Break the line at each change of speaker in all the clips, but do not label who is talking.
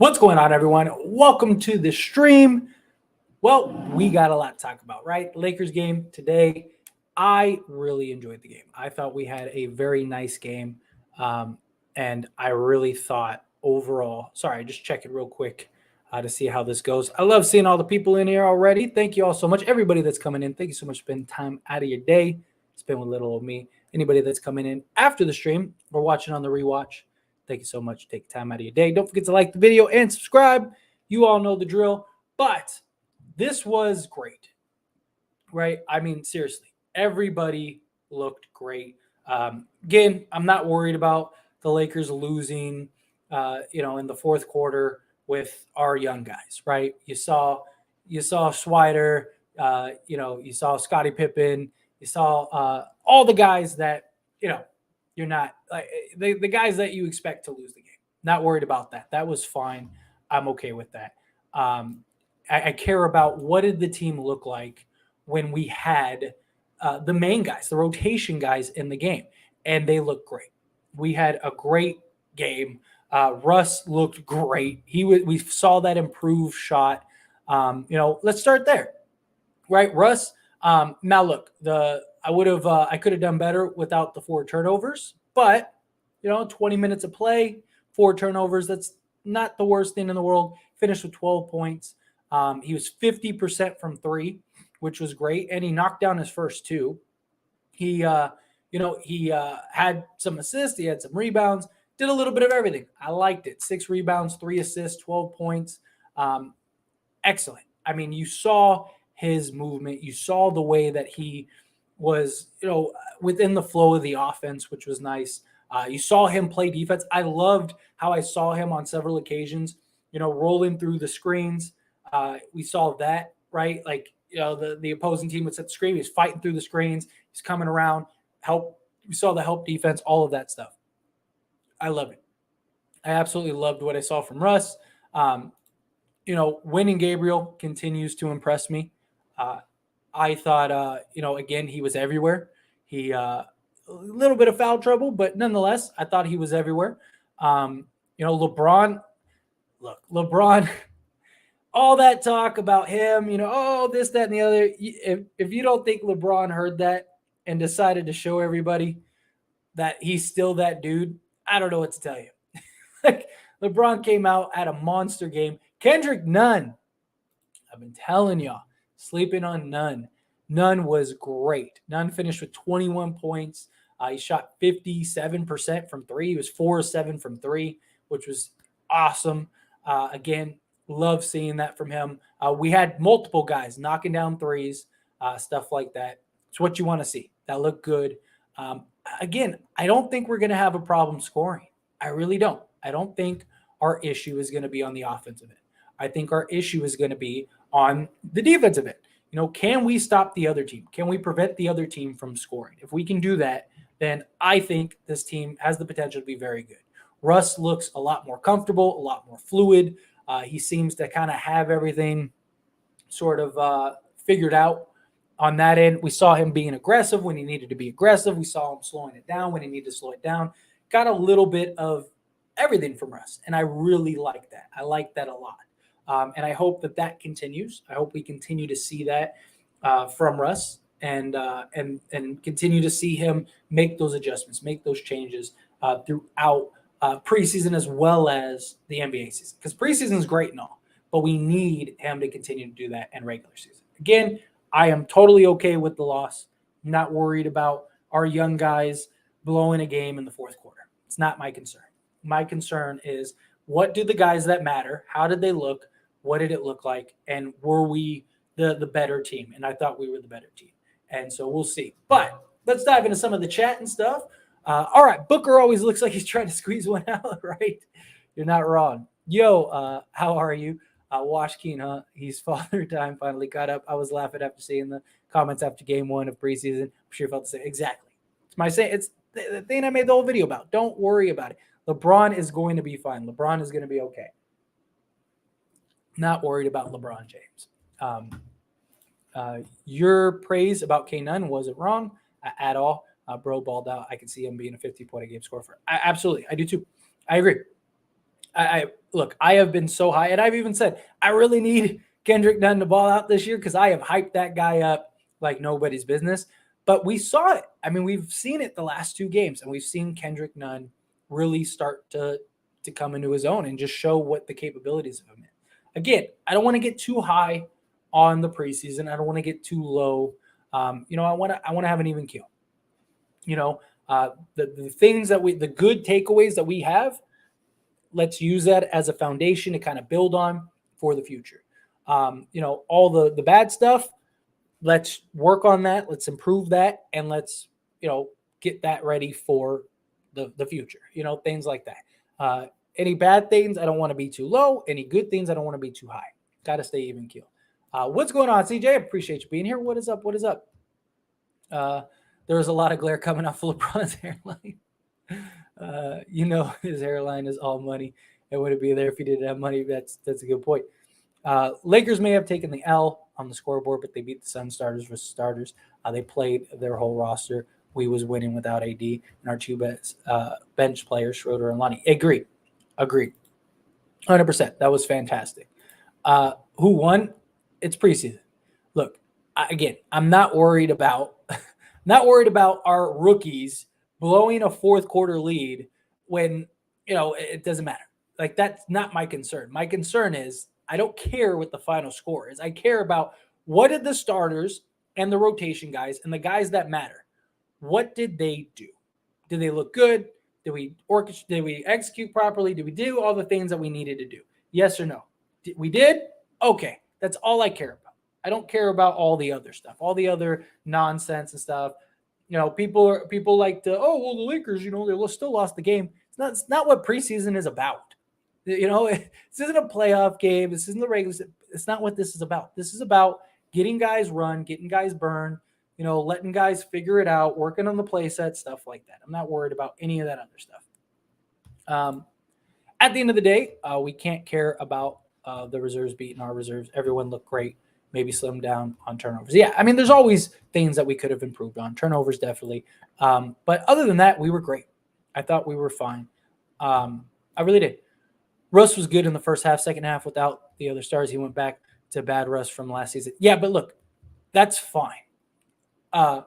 What's going on, everyone? Welcome to the stream. Well, we got a lot to talk about, right? Lakers game today. I really enjoyed the game. I thought we had a very nice game. And I really thought overall, sorry, just check it real quick to see how this goes. I love seeing all the people in here already. Thank you all so much. Everybody that's coming in, thank you so much for spending time out of your day. Spend with little old me. Anybody that's coming in after the stream or watching on the rewatch, thank you so much. Take time out of your day. Don't forget to like the video and subscribe. You all know the drill. But this was great, right? I mean, seriously, everybody looked great. Again, I'm not worried about the Lakers losing, in the fourth quarter with our young guys, right? You saw Swider, you saw Scottie Pippen, you saw all the guys that you're not like the guys that you expect to lose the game. Not worried about that. That was fine. I'm okay with that. I care about what did the team look like when we had the main guys, the rotation guys in the game, and they looked great. We had a great game. Russ looked great. We saw that improved shot. Let's start there, right? Russ. Now look, I could have done better without the 4 turnovers, but 20 minutes of play, 4 turnovers. That's not the worst thing in the world. Finished with 12 points. He was 50% from 3, which was great, and he knocked down his first 2. He had some assists, he had some rebounds, did a little bit of everything. I liked it. 6 rebounds, 3 assists, 12 points. Excellent. I mean, you saw his movement. You saw the way that he was, within the flow of the offense, which was nice. You saw him play defense. I loved how I saw him on several occasions, rolling through the screens. We saw that, right? Like, the opposing team would set the screen. He's fighting through the screens. He's coming around, help. We saw the help defense, all of that stuff. I love it. I absolutely loved what I saw from Russ. Winning Gabriel continues to impress me. I thought, again, he was everywhere. He a little bit of foul trouble, but nonetheless, I thought he was everywhere. LeBron, all that talk about him, this, that, and the other. If you don't think LeBron heard that and decided to show everybody that he's still that dude, I don't know what to tell you. Like, LeBron came out at a monster game. Kendrick Nunn, I've been telling y'all, sleeping on Nunn. Nunn was great. Nunn finished with 21 points. He shot 57% from 3. He was 4-7 from 3, which was awesome. Again, love seeing that from him. We had multiple guys knocking down threes, stuff like that. It's what you want to see. That looked good. Again, I don't think we're going to have a problem scoring. I really don't. I don't think our issue is going to be on the offensive end. I think our issue is going to be on the defensive end. Can we stop the other team? Can we prevent the other team from scoring? If we can do that, then I think this team has the potential to be very good. Russ looks a lot more comfortable, a lot more fluid. He seems to kind of have everything sort of figured out on that end. We saw him being aggressive when he needed to be aggressive. We saw him slowing it down when he needed to slow it down. Got a little bit of everything from Russ, and I really like that. I like that a lot. And I hope that continues. I hope we continue to see that from Russ and continue to see him make those adjustments, make those changes throughout preseason as well as the NBA season. Because preseason is great and all, but we need him to continue to do that in regular season. Again, I am totally okay with the loss. Not worried about our young guys blowing a game in the fourth quarter. It's not my concern. My concern is, what do the guys that matter? How did they look? What did it look like? And were we the better team? And I thought we were the better team. And so we'll see. But let's dive into some of the chat and stuff. All right. Booker always looks like he's trying to squeeze one out, right? You're not wrong. Yo, how are you? Wash Keen, huh? He's father time finally caught up. I was laughing after seeing the comments after game 1 of preseason. I'm sure you felt the same. Exactly. It's the thing I made the whole video about. Don't worry about it. LeBron is going to be fine. LeBron is going to be okay. Not worried about LeBron James. Your praise about K Nunn wasn't wrong at all. Bro balled out. I can see him being a 50-point-a-game scorer. Absolutely. I do too. I agree. look, I have been so high, and I've even said I really need Kendrick Nunn to ball out this year because I have hyped that guy up like nobody's business. But we saw it. I mean, we've seen it the last 2 games, and we've seen Kendrick Nunn really start to come into his own and just show what the capabilities of him is. Again, I don't want to get too high on the preseason. I don't want to get too low. I want to have an even keel. The things that the good takeaways that we have, let's use that as a foundation to kind of build on for the future. All the bad stuff, let's work on that. Let's improve that. And let's, get that ready for the future, things like that. Any bad things, I don't want to be too low. Any good things, I don't want to be too high. Got to stay even keel. What's going on, CJ? Appreciate you being here. What is up? There was a lot of glare coming off of LeBron's hairline. His hairline is all money. It wouldn't be there if he didn't have money. That's a good point. Lakers may have taken the L on the scoreboard, but they beat the Suns starters versus starters. They played their whole roster. We was winning without AD and our 2 bench players, Schroeder and Lonnie. Agreed. 100%. That was fantastic. Who won? It's preseason. Look, I'm not worried about our rookies blowing a fourth quarter lead when, it doesn't matter. Like, that's not my concern. My concern is I don't care what the final score is. I care about what did the starters and the rotation guys and the guys that matter, what did they do? Did they look good? Did we execute properly? Did we do all the things that we needed to do? Yes or no? We did? Okay. That's all I care about. I don't care about all the other stuff, all the other nonsense and stuff. People like to, the Lakers, they still lost the game. It's not what preseason is about. This isn't a playoff game. This isn't the regular. It's not what this is about. This is about getting guys run, getting guys burn, letting guys figure it out, working on the play set, stuff like that. I'm not worried about any of that other stuff. At the end of the day, we can't care about the reserves beating our reserves. Everyone looked great. Maybe slim down on turnovers. Yeah, I mean, there's always things that we could have improved on. Turnovers, definitely. But other than that, we were great. I thought we were fine. I really did. Russ was good in the first half. Second half, without the other stars, he went back to bad Russ from last season. Yeah, but look, that's fine. And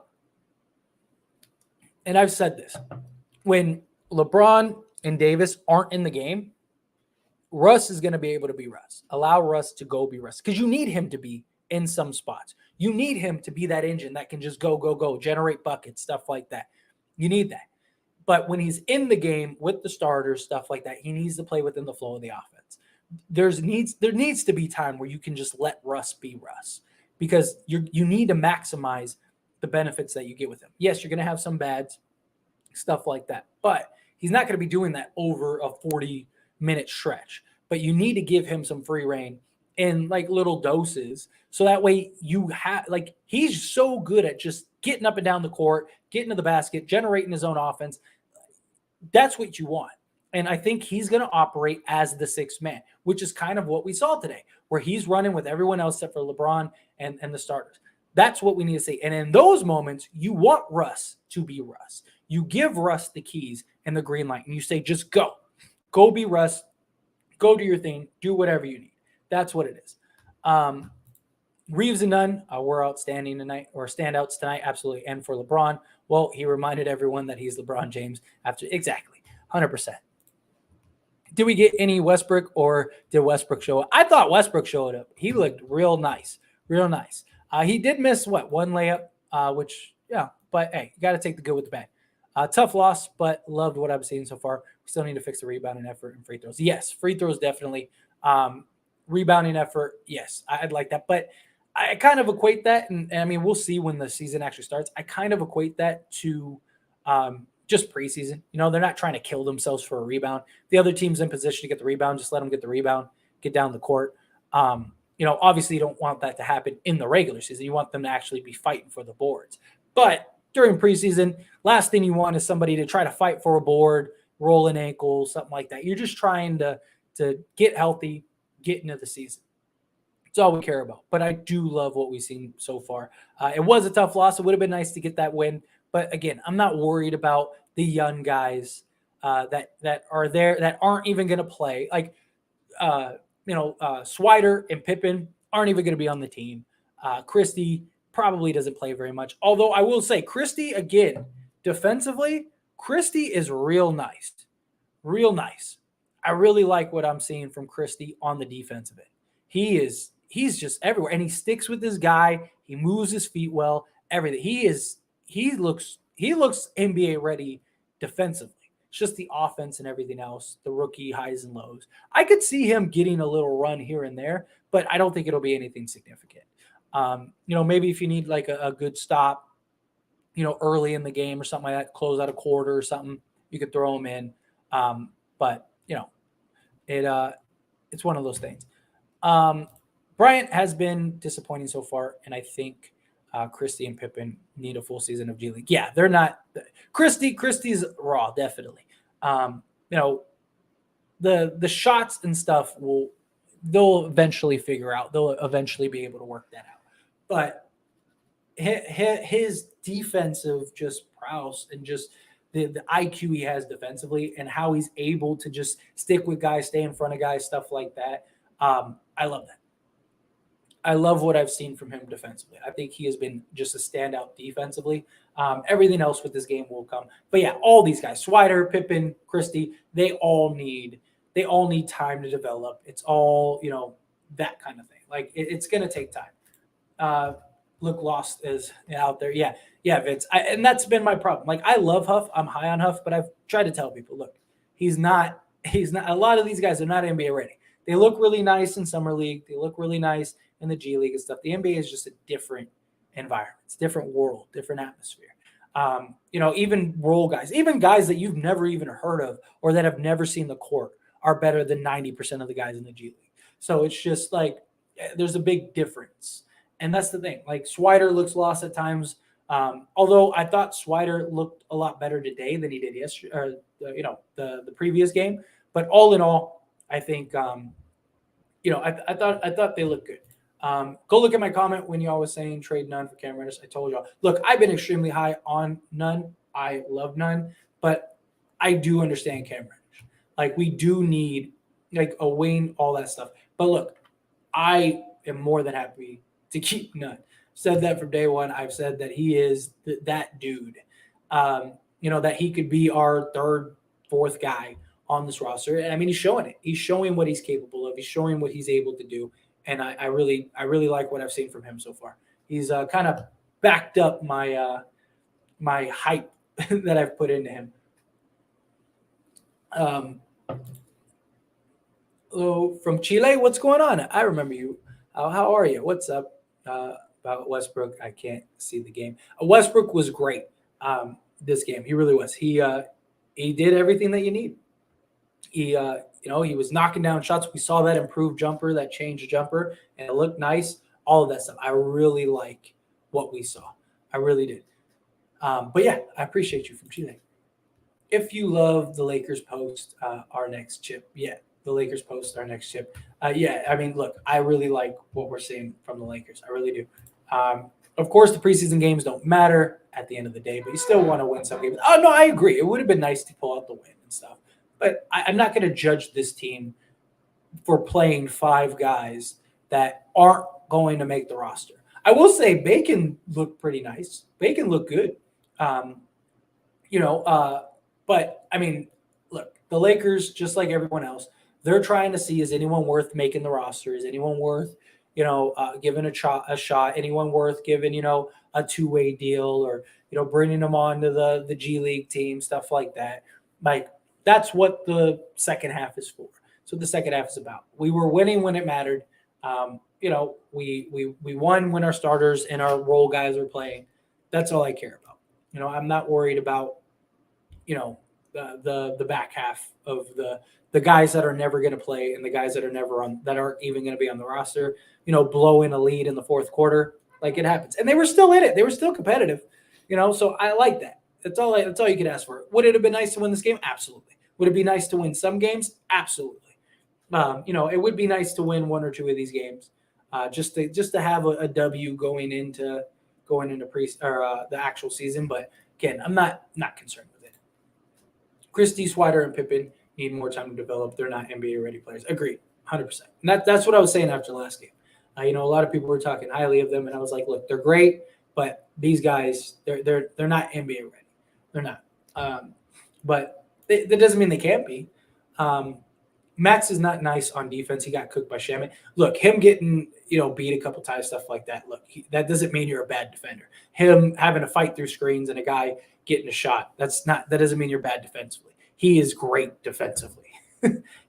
I've said this. When LeBron and Davis aren't in the game, Russ is going to be able to be Russ. Allow Russ to go be Russ because you need him to be in some spots. You need him to be that engine that can just go, generate buckets, stuff like that. You need that. But when he's in the game with the starters, stuff like that, he needs to play within the flow of the offense. There needs to be time where you can just let Russ be Russ because you need to maximize the benefits that you get with him. Yes, you're going to have some bads, stuff like that, but he's not going to be doing that over a 40-minute stretch. But you need to give him some free reign in like little doses. So that way you have he's so good at just getting up and down the court, getting to the basket, generating his own offense. That's what you want. And I think he's going to operate as the 6th man, which is kind of what we saw today, where he's running with everyone else except for LeBron and the starters. That's what we need to see. And in those moments, you want Russ to be Russ. You give Russ the keys and the green light, and you say, just go. Go be Russ. Go do your thing. Do whatever you need. That's what it is. Reeves and Nunn were outstanding tonight, or standouts tonight, absolutely. And for LeBron, well, he reminded everyone that he's LeBron James after exactly 100%. Did we get any Westbrook, or did Westbrook show up? I thought Westbrook showed up. He looked real nice, real nice. He did miss one layup, but hey, you got to take the good with the bad. Tough loss, but loved what I've seen so far. We still need to fix the rebounding effort and free throws. Yes, free throws definitely. Rebounding effort, yes, I'd like that. But I kind of equate that, and I mean, we'll see when the season actually starts. I kind of equate that to just preseason. They're not trying to kill themselves for a rebound. The other team's in position to get the rebound. Just let them get the rebound, get down the court. Obviously you don't want that to happen in the regular season. You want them to actually be fighting for the boards. But during preseason, last thing you want is somebody to try to fight for a board, roll an ankle, something like that. You're just trying to get healthy, get into the season. It's all we care about. But I do love what we've seen so far. It was a tough loss. It would have been nice to get that win. But again, I'm not worried about the young guys that are there that aren't even going to play. Like, Swider and Pippen aren't even going to be on the team. Christie probably doesn't play very much. Although I will say, Christie, again, defensively, Christie is real nice. Real nice. I really like what I'm seeing from Christie on the defensive end. He's just everywhere. And he sticks with his guy. He moves his feet well. Everything. He looks NBA ready defensively. It's just the offense and everything else, the rookie highs and lows. I could see him getting a little run here and there, but I don't think it'll be anything significant. Maybe if you need like a good stop, early in the game or something like that, close out a quarter or something, you could throw him in. But it's one of those things. Bryant has been disappointing so far, and I think Christie and Pippen need a full season of G League. Yeah, they're not. Christie's raw, definitely. The shots and stuff they'll eventually figure out. They'll eventually be able to work that out. But his defensive just prowess and just the IQ he has defensively and how he's able to just stick with guys, stay in front of guys, stuff like that. I love that. I love what I've seen from him defensively. I think he has been just a standout defensively. Everything else with this game will come. But yeah, all these guys, Swider, Pippen, Christie, they all need time to develop. It's all, that kind of thing. Like it's going to take time. Look, Lost is out there. Yeah, Vince. And that's been my problem. Like I love Huff. I'm high on Huff, but I've tried to tell people, look, he's not. A lot of these guys are not NBA ready. They look really nice in summer league. They look really nice in the G League and stuff. The NBA is just a different environment. It's a different world, different atmosphere. Even role guys, even guys that you've never even heard of or that have never seen the court are better than 90% of the guys in the G League. So it's just like there's a big difference. And that's the thing. Like Swider looks lost at times. Although I thought Swider looked a lot better today than he did yesterday, or the previous game. But all in all, I think I thought they looked good. Go look at my comment when y'all was saying trade Nunn for Cam Reddish. I told y'all, look, I've been extremely high on Nunn. I love Nunn, but I do understand Cam Reddish. Like we do need like a wing, all that stuff. But look, I am more than happy to keep Nunn. Said that from day one. I've said that he is that dude. That he could be our third, fourth guy on this roster. And I mean, he's showing it. He's showing what he's capable of. He's showing what he's able to do. And I really like what I've seen from him so far. He's kind of backed up my my hype that I've put into him. From Chile, what's going on? I remember you. How are you? What's up? About Westbrook, I can't see the game. Westbrook was great this game. He really was. He did everything that you need. He was knocking down shots. We saw that improved jumper, that changed jumper, and it looked nice. All of that stuff. I really like what we saw. I really did. But yeah, I appreciate you from Chile. If you love the Lakers post our next chip, yeah, the Lakers post our next chip. Yeah, I mean, look, I really like what we're seeing from the Lakers. I really do. Of course, the preseason games don't matter at the end of the day, but you still want to win some games. Oh, no, I agree. It would have been nice to pull out the win and stuff. But I'm not going to judge this team for playing five guys that aren't going to make the roster. I will say Bacon looked pretty nice. Bacon looked good. But, I mean, look, the Lakers, just like everyone else, they're trying to see, is anyone worth making the roster? Is anyone worth, giving a shot? Anyone worth giving, a two-way deal or, bringing them on to the G League team, stuff like that. Like, that's what the second half is for. So the second half is about. We were winning when it mattered. We won when our starters and our role guys were playing. That's all I care about. I'm not worried about, the back half of the guys that are never going to play and the guys that aren't even going to be on the roster, blowing a lead in the fourth quarter. Like it happens. And they were still in it. They were still competitive, so I like that. That's all you could ask for. Would it have been nice to win this game? Absolutely. Would it be nice to win some games? Absolutely. It would be nice to win one or two of these games, just to have a W going into the actual season. But again, I'm not concerned with it. Christie, Swider, and Pippen need more time to develop. They're not NBA ready players. Agreed. 100%. And that's what I was saying after the last game. A lot of people were talking highly of them, and I was like, look, they're great, but these guys, they're not NBA ready. They're not. But that doesn't mean they can't be. Max is not nice on defense. He got cooked by Shaman. Look, him getting beat a couple times, stuff like that. Look, that doesn't mean you're a bad defender. Him having to fight through screens and a guy getting a shot, that doesn't mean you're bad defensively. He is great defensively.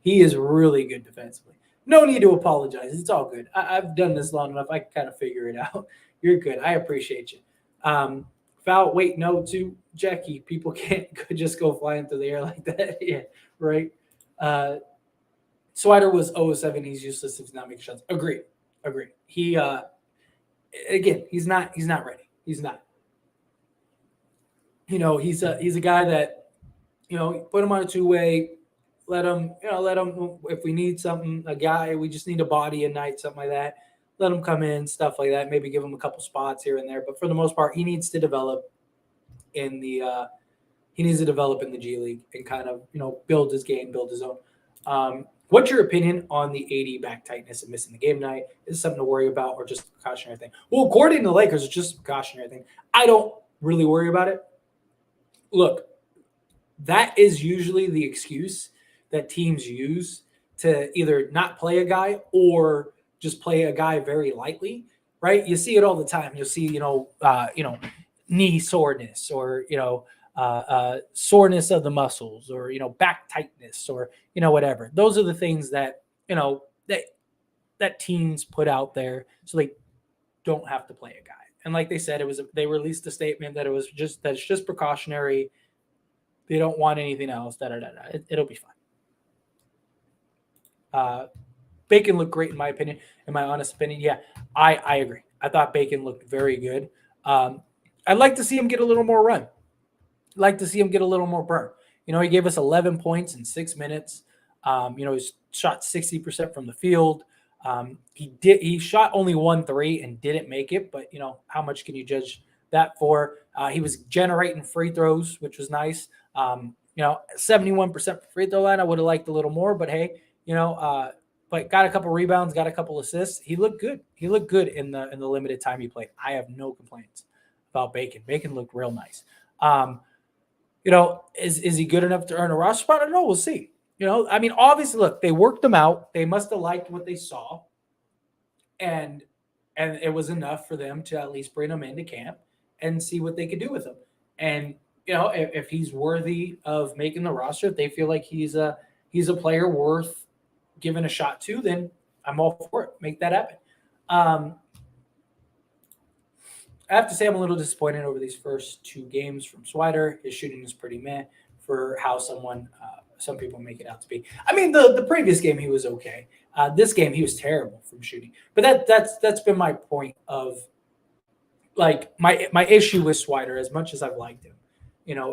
He is really good defensively. No need to apologize. It's all good. I've done this long enough. I can kind of figure it out. You're good. I appreciate you. Foul. Wait, no, to Jackie. People can't just go flying through the air like that. Yeah, right. Swider was 0-7. He's useless if he's not making shots. Agreed. He again, he's not ready. He's not. He's a guy that put him on a two-way. Let him, if we need something, a guy, we just need a body a night, something like that. Let him come in, stuff like that. Maybe give him a couple spots here and there. But for the most part, he needs to develop in the G League and kind of, build his game, build his own. What's your opinion on the AD back tightness and missing the game night? Is it something to worry about or just a precautionary thing? Well, according to the Lakers, it's just a precautionary thing. I don't really worry about it. Look, that is usually the excuse that teams use to either not play a guy or just play a guy very lightly, right? You see it all the time. You'll see, knee soreness or, soreness of the muscles or, back tightness or, whatever. Those are the things that, that teams put out there so they don't have to play a guy. And like they said, they released a statement that it's just precautionary. They don't want anything else. It'll be fine. Bacon looked great in my opinion, in my honest opinion. Yeah, I agree. I thought Bacon looked very good. I'd like to see him get a little more run. I'd like to see him get a little more burn. He gave us 11 points in 6 minutes. He shot 60% from the field. He shot only 1 3 and didn't make it, but how much can you judge that for? He was generating free throws, which was nice. 71% free throw line. I would have liked a little more, but hey, but got a couple rebounds, got a couple assists. He looked good. He looked good in the limited time he played. I have no complaints about Bacon. Bacon looked real nice. Is he good enough to earn a roster spot? I don't know. We'll see. Obviously, look, they worked them out. They must have liked what they saw, and it was enough for them to at least bring him into camp and see what they could do with him. And if he's worthy of making the roster, if they feel like he's a player worth giving a shot to, then I'm all for it. Make that happen. I have to say I'm a little disappointed over these first 2 games from Swider. His shooting is pretty meh for how some people make it out to be. The previous game he was okay. This game he was terrible from shooting. But that's been my point of like my issue with Swider, as much as I've liked him,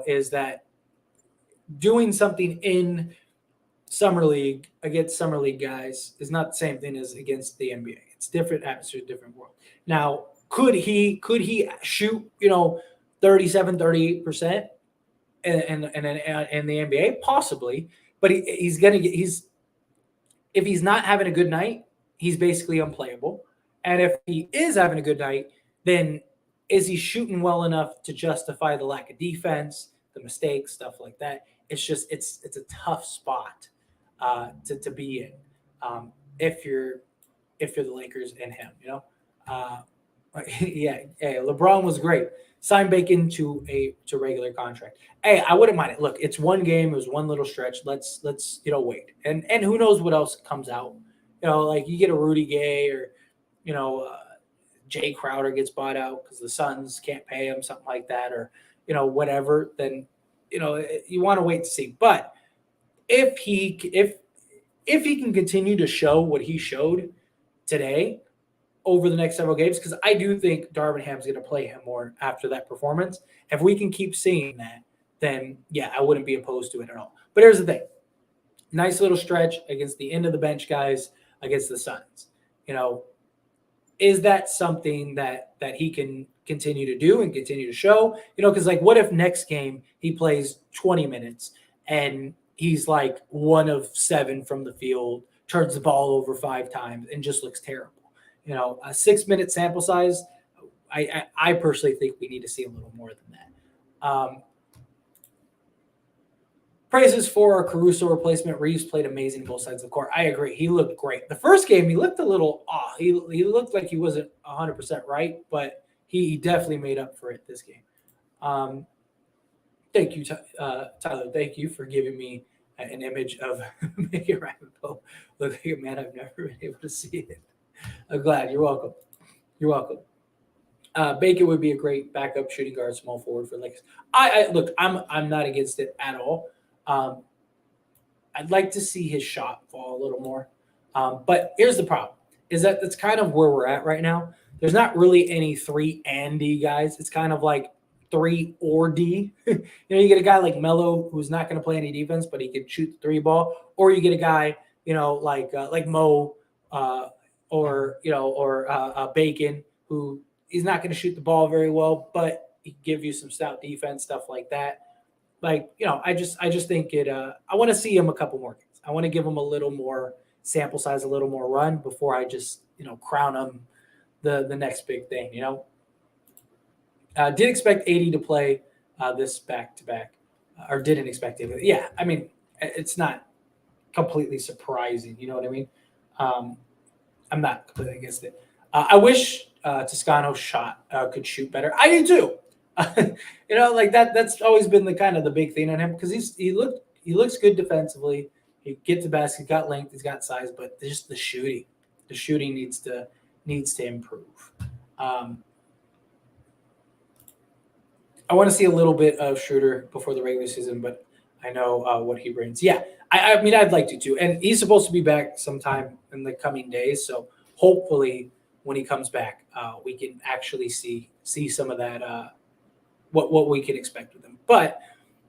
is that doing something in Summer League against Summer League guys is not the same thing as against the NBA. It's different atmosphere, different world. Now, could he shoot, 37, 38% in the NBA? Possibly, but if he's not having a good night, he's basically unplayable. And if he is having a good night, then is he shooting well enough to justify the lack of defense, the mistakes, stuff like that? It's just it's a tough spot to be in if you're the Lakers and him, yeah. Hey, LeBron was great. Sign Bacon to regular contract. Hey, I wouldn't mind it. Look, it's one game. It was one little stretch. Let's wait. And who knows what else comes out. Like you get a Rudy Gay or Jay Crowder gets bought out because the Suns can't pay him, something like that, or whatever. Then you want to wait to see. But if he can continue to show what he showed today over the next several games, because I do think Darvin Ham's going to play him more after that performance. If we can keep seeing that, then yeah, I wouldn't be opposed to it at all. But here's the thing. Nice little stretch against the end of the bench guys against the Suns. Is that something that he can continue to do and continue to show? Because what if next game he plays 20 minutes and he's like 1 of 7 from the field, turns the ball over 5 times, and just looks terrible. You know, a 6-minute sample size, I personally think we need to see a little more than that. Praises for our Caruso replacement. Reeves played amazing both sides of the court. I agree. He looked great. The first game, he looked a little off. He looked like he wasn't 100% right, but he definitely made up for it this game. Thank you, Tyler. Thank you for giving me an image of Megan Rapinoe look like a man I've never been able to see it. I'm glad. You're welcome. You're welcome. Bacon would be a great backup shooting guard, small forward for Lakers. I look. I'm not against it at all. I'd like to see his shot fall a little more. But here's the problem: is that that's kind of where we're at right now. There's not really any 3 and D guys. It's kind of like 3 or D. You get a guy like Melo who's not going to play any defense, but he can shoot the 3 ball, or you get a guy, like Mo, or Bacon, who he's not going to shoot the ball very well, but he can give you some stout defense, stuff like that. I just think it. I want to see him a couple more games. I want to give him a little more sample size, a little more run before I just crown him the next big thing. Did expect 80 to play this back to back, or didn't expect it. Yeah, I mean, it's not completely surprising. You know what I mean? I'm not completely against it. I wish Toscano's shot could shoot better. I do too. That's always been the kind of the big thing on him, because he looks good defensively. He gets the basket, he's got length, he's got size, but just the shooting needs to improve. I want to see a little bit of Schroeder before the regular season, but I know what he brings. Yeah, I mean, I'd like to too, and he's supposed to be back sometime in the coming days. So hopefully, when he comes back, we can actually see some of that. What we can expect with him. But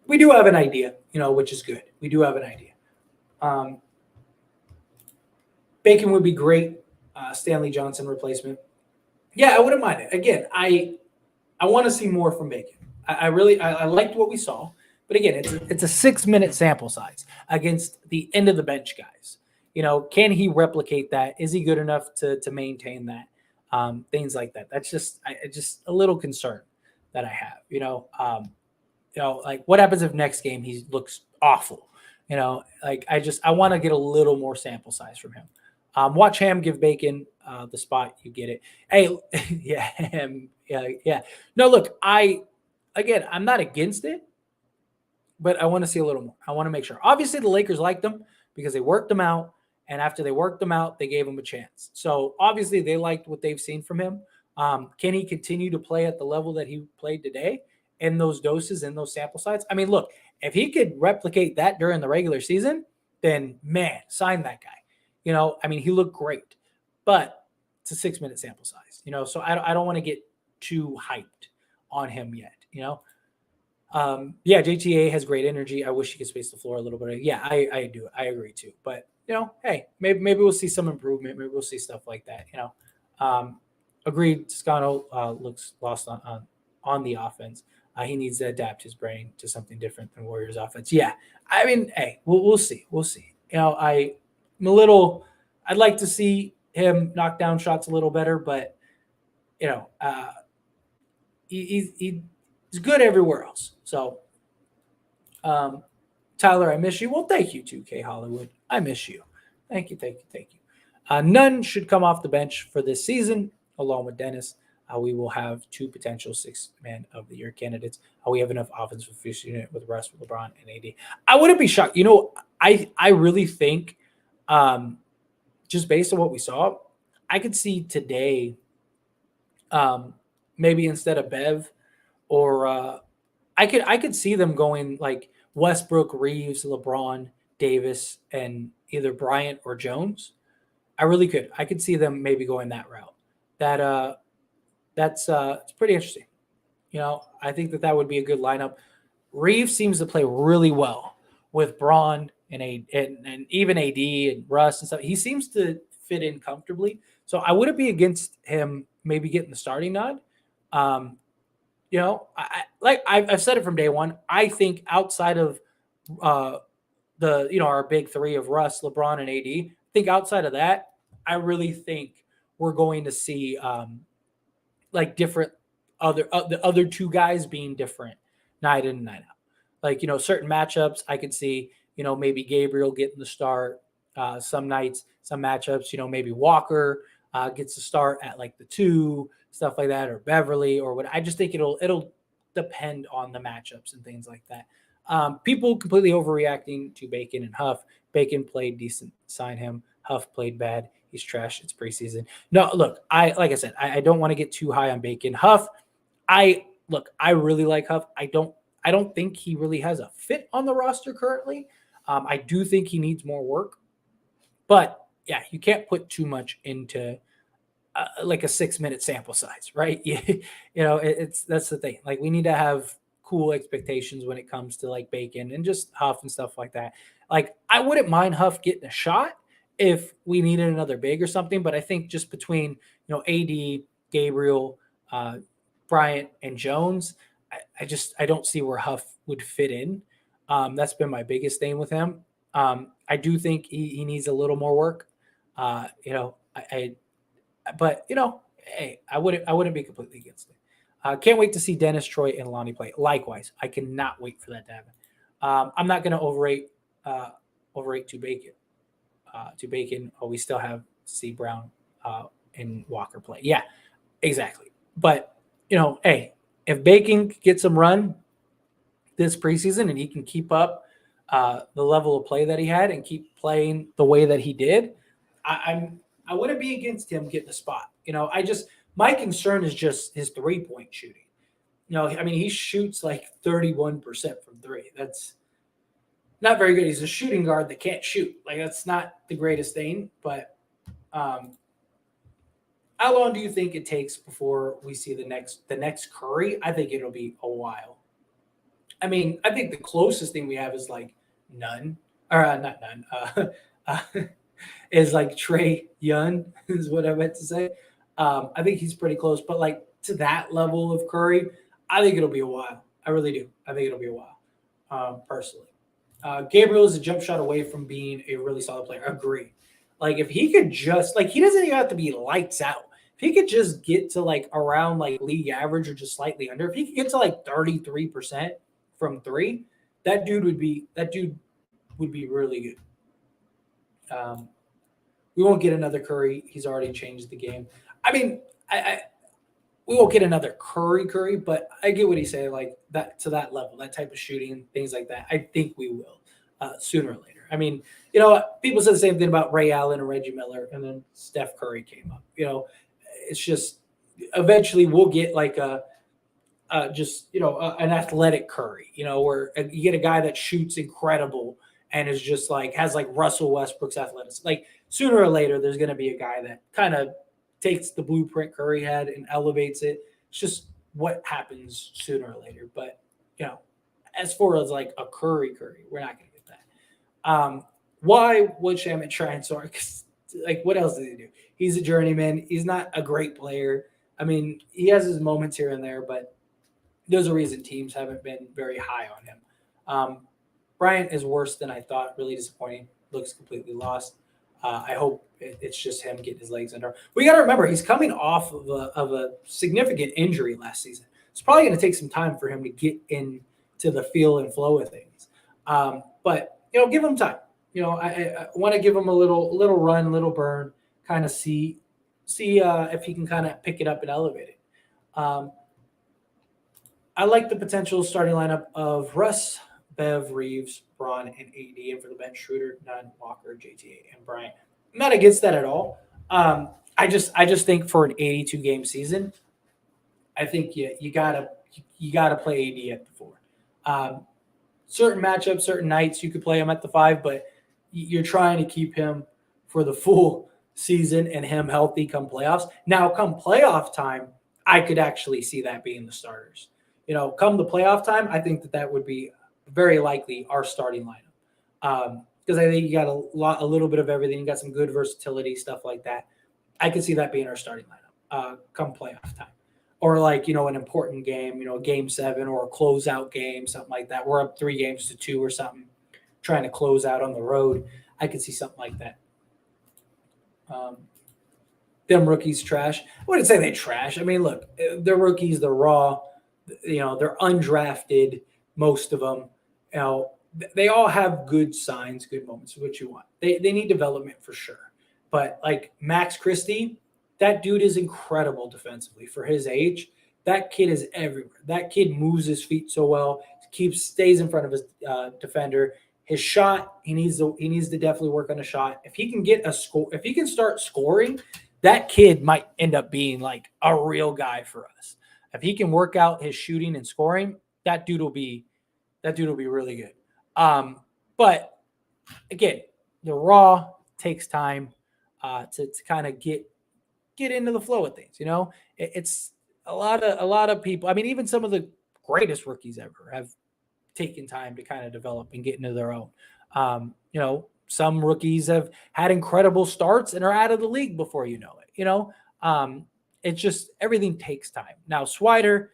we do have an idea, which is good. We do have an idea. Bacon would be great. Stanley Johnson replacement. Yeah, I wouldn't mind it. Again, I want to see more from Bacon. I liked what we saw. But again, it's a 6-minute sample size against the end of the bench guys. Can he replicate that? Is he good enough to maintain that? Things like that. That's just a little concern that I have, like what happens if next game he looks awful? I want to get a little more sample size from him. Watch Ham give Bacon the spot. You get it. Hey, yeah. No, look, I'm not against it, but I want to see a little more. I want to make sure. Obviously, the Lakers liked him because they worked him out, and after they worked him out, they gave him a chance. So obviously, they liked what they've seen from him. Can he continue to play at the level that he played today in those doses, in those sample sizes? I mean, look, if he could replicate that during the regular season, then man, sign that guy. I mean, he looked great, but it's a 6-minute sample size, so I don't want to get too hyped on him yet, JTA has great energy. I wish he could space the floor a little bit. Yeah, I do. I agree too. But, hey, maybe we'll see some improvement. Maybe we'll see stuff like that, Agreed. Toscano looks lost on the offense. He needs to adapt his brain to something different than Warriors offense. Yeah, I mean, hey, we'll see. We'll see. I'd like to see him knock down shots a little better, but he's good everywhere else. So, Tyler, I miss you. Well, thank you too, K Hollywood. I miss you. Thank you. None should come off the bench for this season. Along with Dennis, we will have 2 potential 6-man of the year candidates. We have enough offensive efficiency unit with Russ, with LeBron, and AD. I wouldn't be shocked. I really think, just based on what we saw, I could see today, maybe instead of Bev, or I could see them going like Westbrook, Reeves, LeBron, Davis, and either Bryant or Jones. I really could. I could see them maybe going that route. That's it's pretty interesting. I think that would be a good lineup. Reeves seems to play really well with Braun and even AD and Russ and stuff. He seems to fit in comfortably. So I wouldn't be against him maybe getting the starting nod. I've said it from day one. I think outside of our big 3 of Russ, LeBron, and AD, think outside of that, I really think we're going to see like different the other two guys being different night in and night out. Like, certain matchups I could see, maybe Gabriel getting the start. Some nights, some matchups, maybe Walker gets the start at like the 2, stuff like that, or Beverly or what. I just think it'll depend on the matchups and things like that. People completely overreacting to Bacon and Huff. Bacon played decent, sign him. Huff played bad. He's trash. It's preseason. No, look, like I said, I don't want to get too high on Bacon. Huff, I really like Huff. I don't think he really has a fit on the roster currently. I do think he needs more work, but yeah, you can't put too much into like a 6-minute sample size, right? That's the thing. Like, we need to have cool expectations when it comes to like Bacon and just Huff and stuff like that. Like, I wouldn't mind Huff getting a shot if we needed another big or something, but I think just between AD, Gabriel, Bryant, and Jones, I don't see where Huff would fit in. That's been my biggest thing with him. I do think he needs a little more work. But hey, I wouldn't be completely against it. Can't wait to see Dennis, Troy, and Lonnie play. Likewise, I cannot wait for that to happen. I'm not going to overrate to Bacon. We still have C. Brown and Walker play. Yeah, exactly. But hey, if Bacon gets some run this preseason and he can keep up the level of play that he had and keep playing the way that he did, I wouldn't be against him getting a spot. My concern is just his 3-point shooting. He shoots like 31% from 3. That's not very good. He's a shooting guard that can't shoot. Like, that's not the greatest thing. But how long do you think it takes before we see the next Curry? I think it'll be a while. I think the closest thing we have is like none, or not none. Is like Trey Young is what I meant to say. I think he's pretty close, but like to that level of Curry, I think it'll be a while. I really do. I think it'll be a while, personally. Gabriel is a jump shot away from being a really solid player. Agree. Like, if he could just, like, he doesn't even have to be lights out. If he could just get to like around like league average or just slightly under, if he could get to like 33% from 3, that dude would be really good. We won't get another Curry. He's already changed the game. We won't get another Curry, but I get what he's saying. Like, that to that level, that type of shooting, things like that. I think we will sooner or later. People said the same thing about Ray Allen and Reggie Miller, and then Steph Curry came up. It's just eventually we'll get like an athletic Curry. Where you get a guy that shoots incredible and is just like has like Russell Westbrook's athleticism. Like, sooner or later, there's going to be a guy that kind of takes the blueprint Curry had and elevates it. It's just what happens sooner or later. But, as far as like a Curry, we're not going to get that. Why would Shaman try and sort? Because, like, what else does he do? He's a journeyman. He's not a great player. He has his moments here and there, but there's a reason teams haven't been very high on him. Bryant is worse than I thought. Really disappointing. Looks completely lost. I hope it's just him getting his legs under. We got to remember, he's coming off of a significant injury last season. It's probably going to take some time for him to get into the feel and flow of things. But give him time. I want to give him a little run, little burn, kind of see if he can kind of pick it up and elevate it. I like the potential starting lineup of Russ, Bev, Reeves, Braun, and AD, and for the bench, Schroeder, Nunn, Walker, JTA, and Bryant. I'm not against that at all. I just think for an 82 game season, I think you gotta play AD at the 4. Certain matchups, certain nights, you could play him at the 5, but you're trying to keep him for the full season and him healthy come playoffs. Now, come playoff time, I could actually see that being the starters. Come the playoff time, I think that would be very likely our starting lineup. Because I think you got a little bit of everything. You got some good versatility, stuff like that. I could see that being our starting lineup come playoff time. Or like, an important game, game 7 or a closeout game, something like that. We're up 3 games to 2 or something, trying to close out on the road. I could see something like that. Um, them rookies trash. I wouldn't say they trash. I mean, look, they're rookies. They're raw. They're undrafted. Most of them. They all have good signs, good moments. What you want. They need development for sure. But like Max Christie, that dude is incredible defensively for his age. That kid is everywhere. That kid moves his feet so well. Stays in front of his defender. His shot, he needs to definitely work on a shot. If he can get a score, if he can start scoring, that kid might end up being like a real guy for us. If he can work out his shooting and scoring, that dude will be really good. But again, the raw takes time to kind of get into the flow of things. It's a lot of people. I mean, even some of the greatest rookies ever have taken time to kind of develop and get into their own. Some rookies have had incredible starts and are out of the league before you know it. It's just everything takes time. Now, Swider,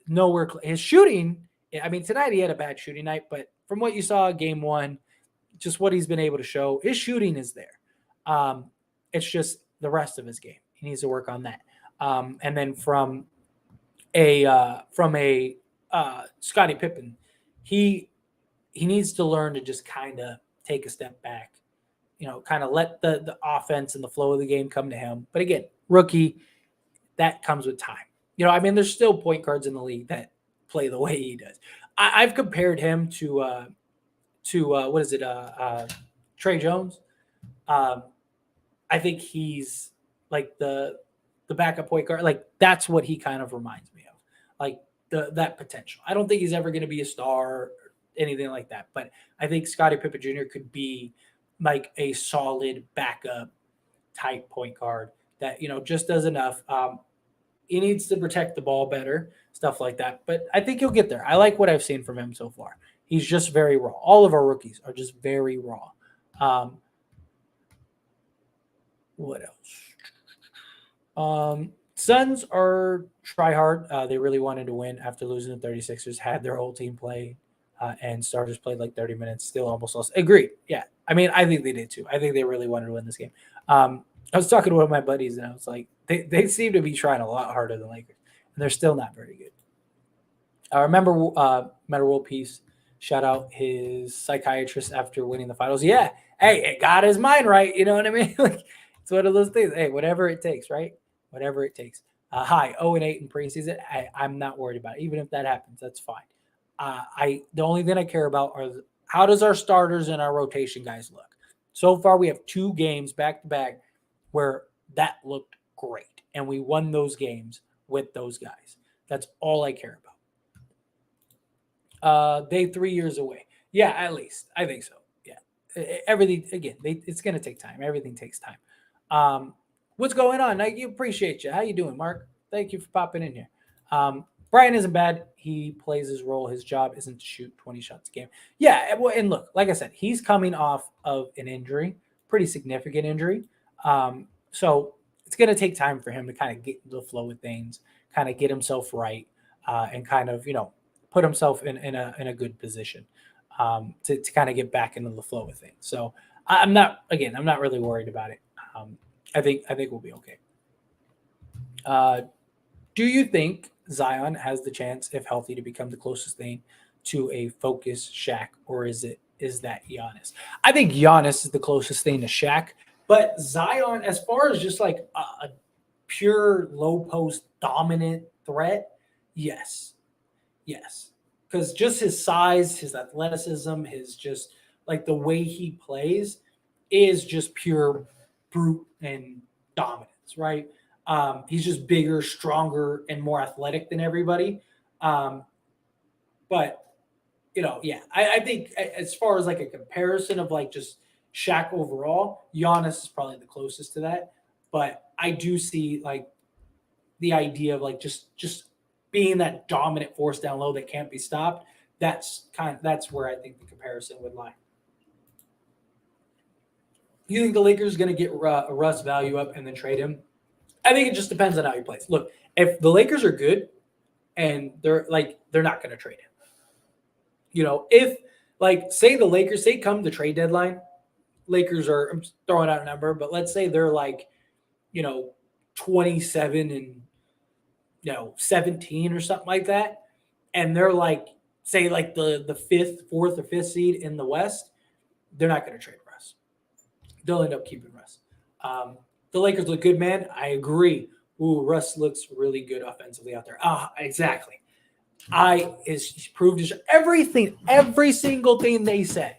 nowhere his shooting. I mean, tonight he had a bad shooting night, but from what you saw game one, just what he's been able to show, his shooting is there. It's just the rest of his game. He needs to work on that. And then from a Scottie Pippen, he needs to learn to just kind of take a step back, kind of let the offense and the flow of the game come to him. But again, rookie, that comes with time. I mean, there's still point guards in the league that play the way he does. I've compared him to what is it? Trey Jones. I think he's like the backup point guard. Like that's what he kind of reminds me of. Like that potential. I don't think he's ever going to be a star or anything like that. But I think Scottie Pippen Jr. could be like a solid backup type point guard that, just does enough. He needs to protect the ball better, stuff like that. But I think he'll get there. I like what I've seen from him so far. He's just very raw. All of our rookies are just very raw. What else? Suns are try hard. They really wanted to win after losing the 36ers, had their whole team play, and starters played like 30 minutes, still almost lost. Agreed. Yeah. I mean, I think they did too. I think they really wanted to win this game. I was talking to one of my buddies, and I was like, they seem to be trying a lot harder than Lakers, and they're still not very good. I remember Meta World Peace shout out his psychiatrist after winning the finals. Yeah. Hey, it got his mind right. You know what I mean? Like, it's one of those things. Hey, whatever it takes, right? Whatever it takes. Hi, 0-8 in preseason. I'm not worried about it. Even if that happens, that's fine. The only thing I care about are how does our starters and our rotation guys look. So far, we have 2 games back to back where that looked great, and we won those games with those guys. That's all I care about. They 3 years away. Yeah, at least I think so. Yeah, everything again. It's going to take time. Everything takes time. What's going on? I appreciate you. How you doing, Mark? Thank you for popping in here. Brian isn't bad. He plays his role. His job isn't to shoot 20 shots a game. Yeah, and look, like I said, he's coming off of an injury, pretty significant injury. So it's going to take time for him to kind of get into the flow of things, kind of get himself right, and kind of put himself in a good position to kind of get back into the flow of things. So I'm not really worried about it. I think we'll be okay. Do you think Zion has the chance, if healthy, to become the closest thing to a focus Shaq, or is that Giannis? I think Giannis is the closest thing to Shaq, but Zion, as far as just like a pure low post dominant threat, yes, because just his size, his athleticism, his just like the way he plays is just pure brute and dominance, right? He's just bigger, stronger, and more athletic than everybody. But I think as far as like a comparison of like just Shaq overall, Giannis is probably the closest to that. But I do see like the idea of like just being that dominant force down low that can't be stopped. That's where I think the comparison would lie. You think the Lakers are going to get Russ value up and then trade him? I think it just depends on how he plays. Look, if the Lakers are good and they're not going to trade him. If like say the Lakers come the trade deadline Lakers are, I'm throwing out a number, but let's say they're like, 27 and 17 or something like that, and they're like, say like the fourth or fifth seed in the West, they're not going to trade Russ. They'll end up keeping Russ. The Lakers look good, man. I agree. Ooh, Russ looks really good offensively out there. Exactly. He's proved everything, every single thing they said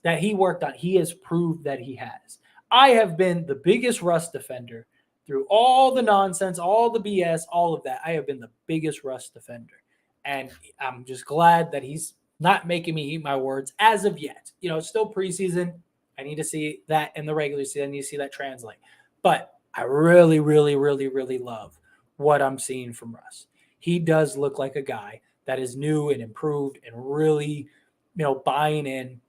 that he worked on, he has proved that he has. I have been the biggest Russ defender through all the nonsense, all the BS, all of that. I have been the biggest Russ defender. And I'm just glad that he's not making me eat my words as of yet. It's still preseason. I need to see that in the regular season. I need to see that translate. But I really, really, really, really love what I'm seeing from Russ. He does look like a guy that is new and improved and really, buying in.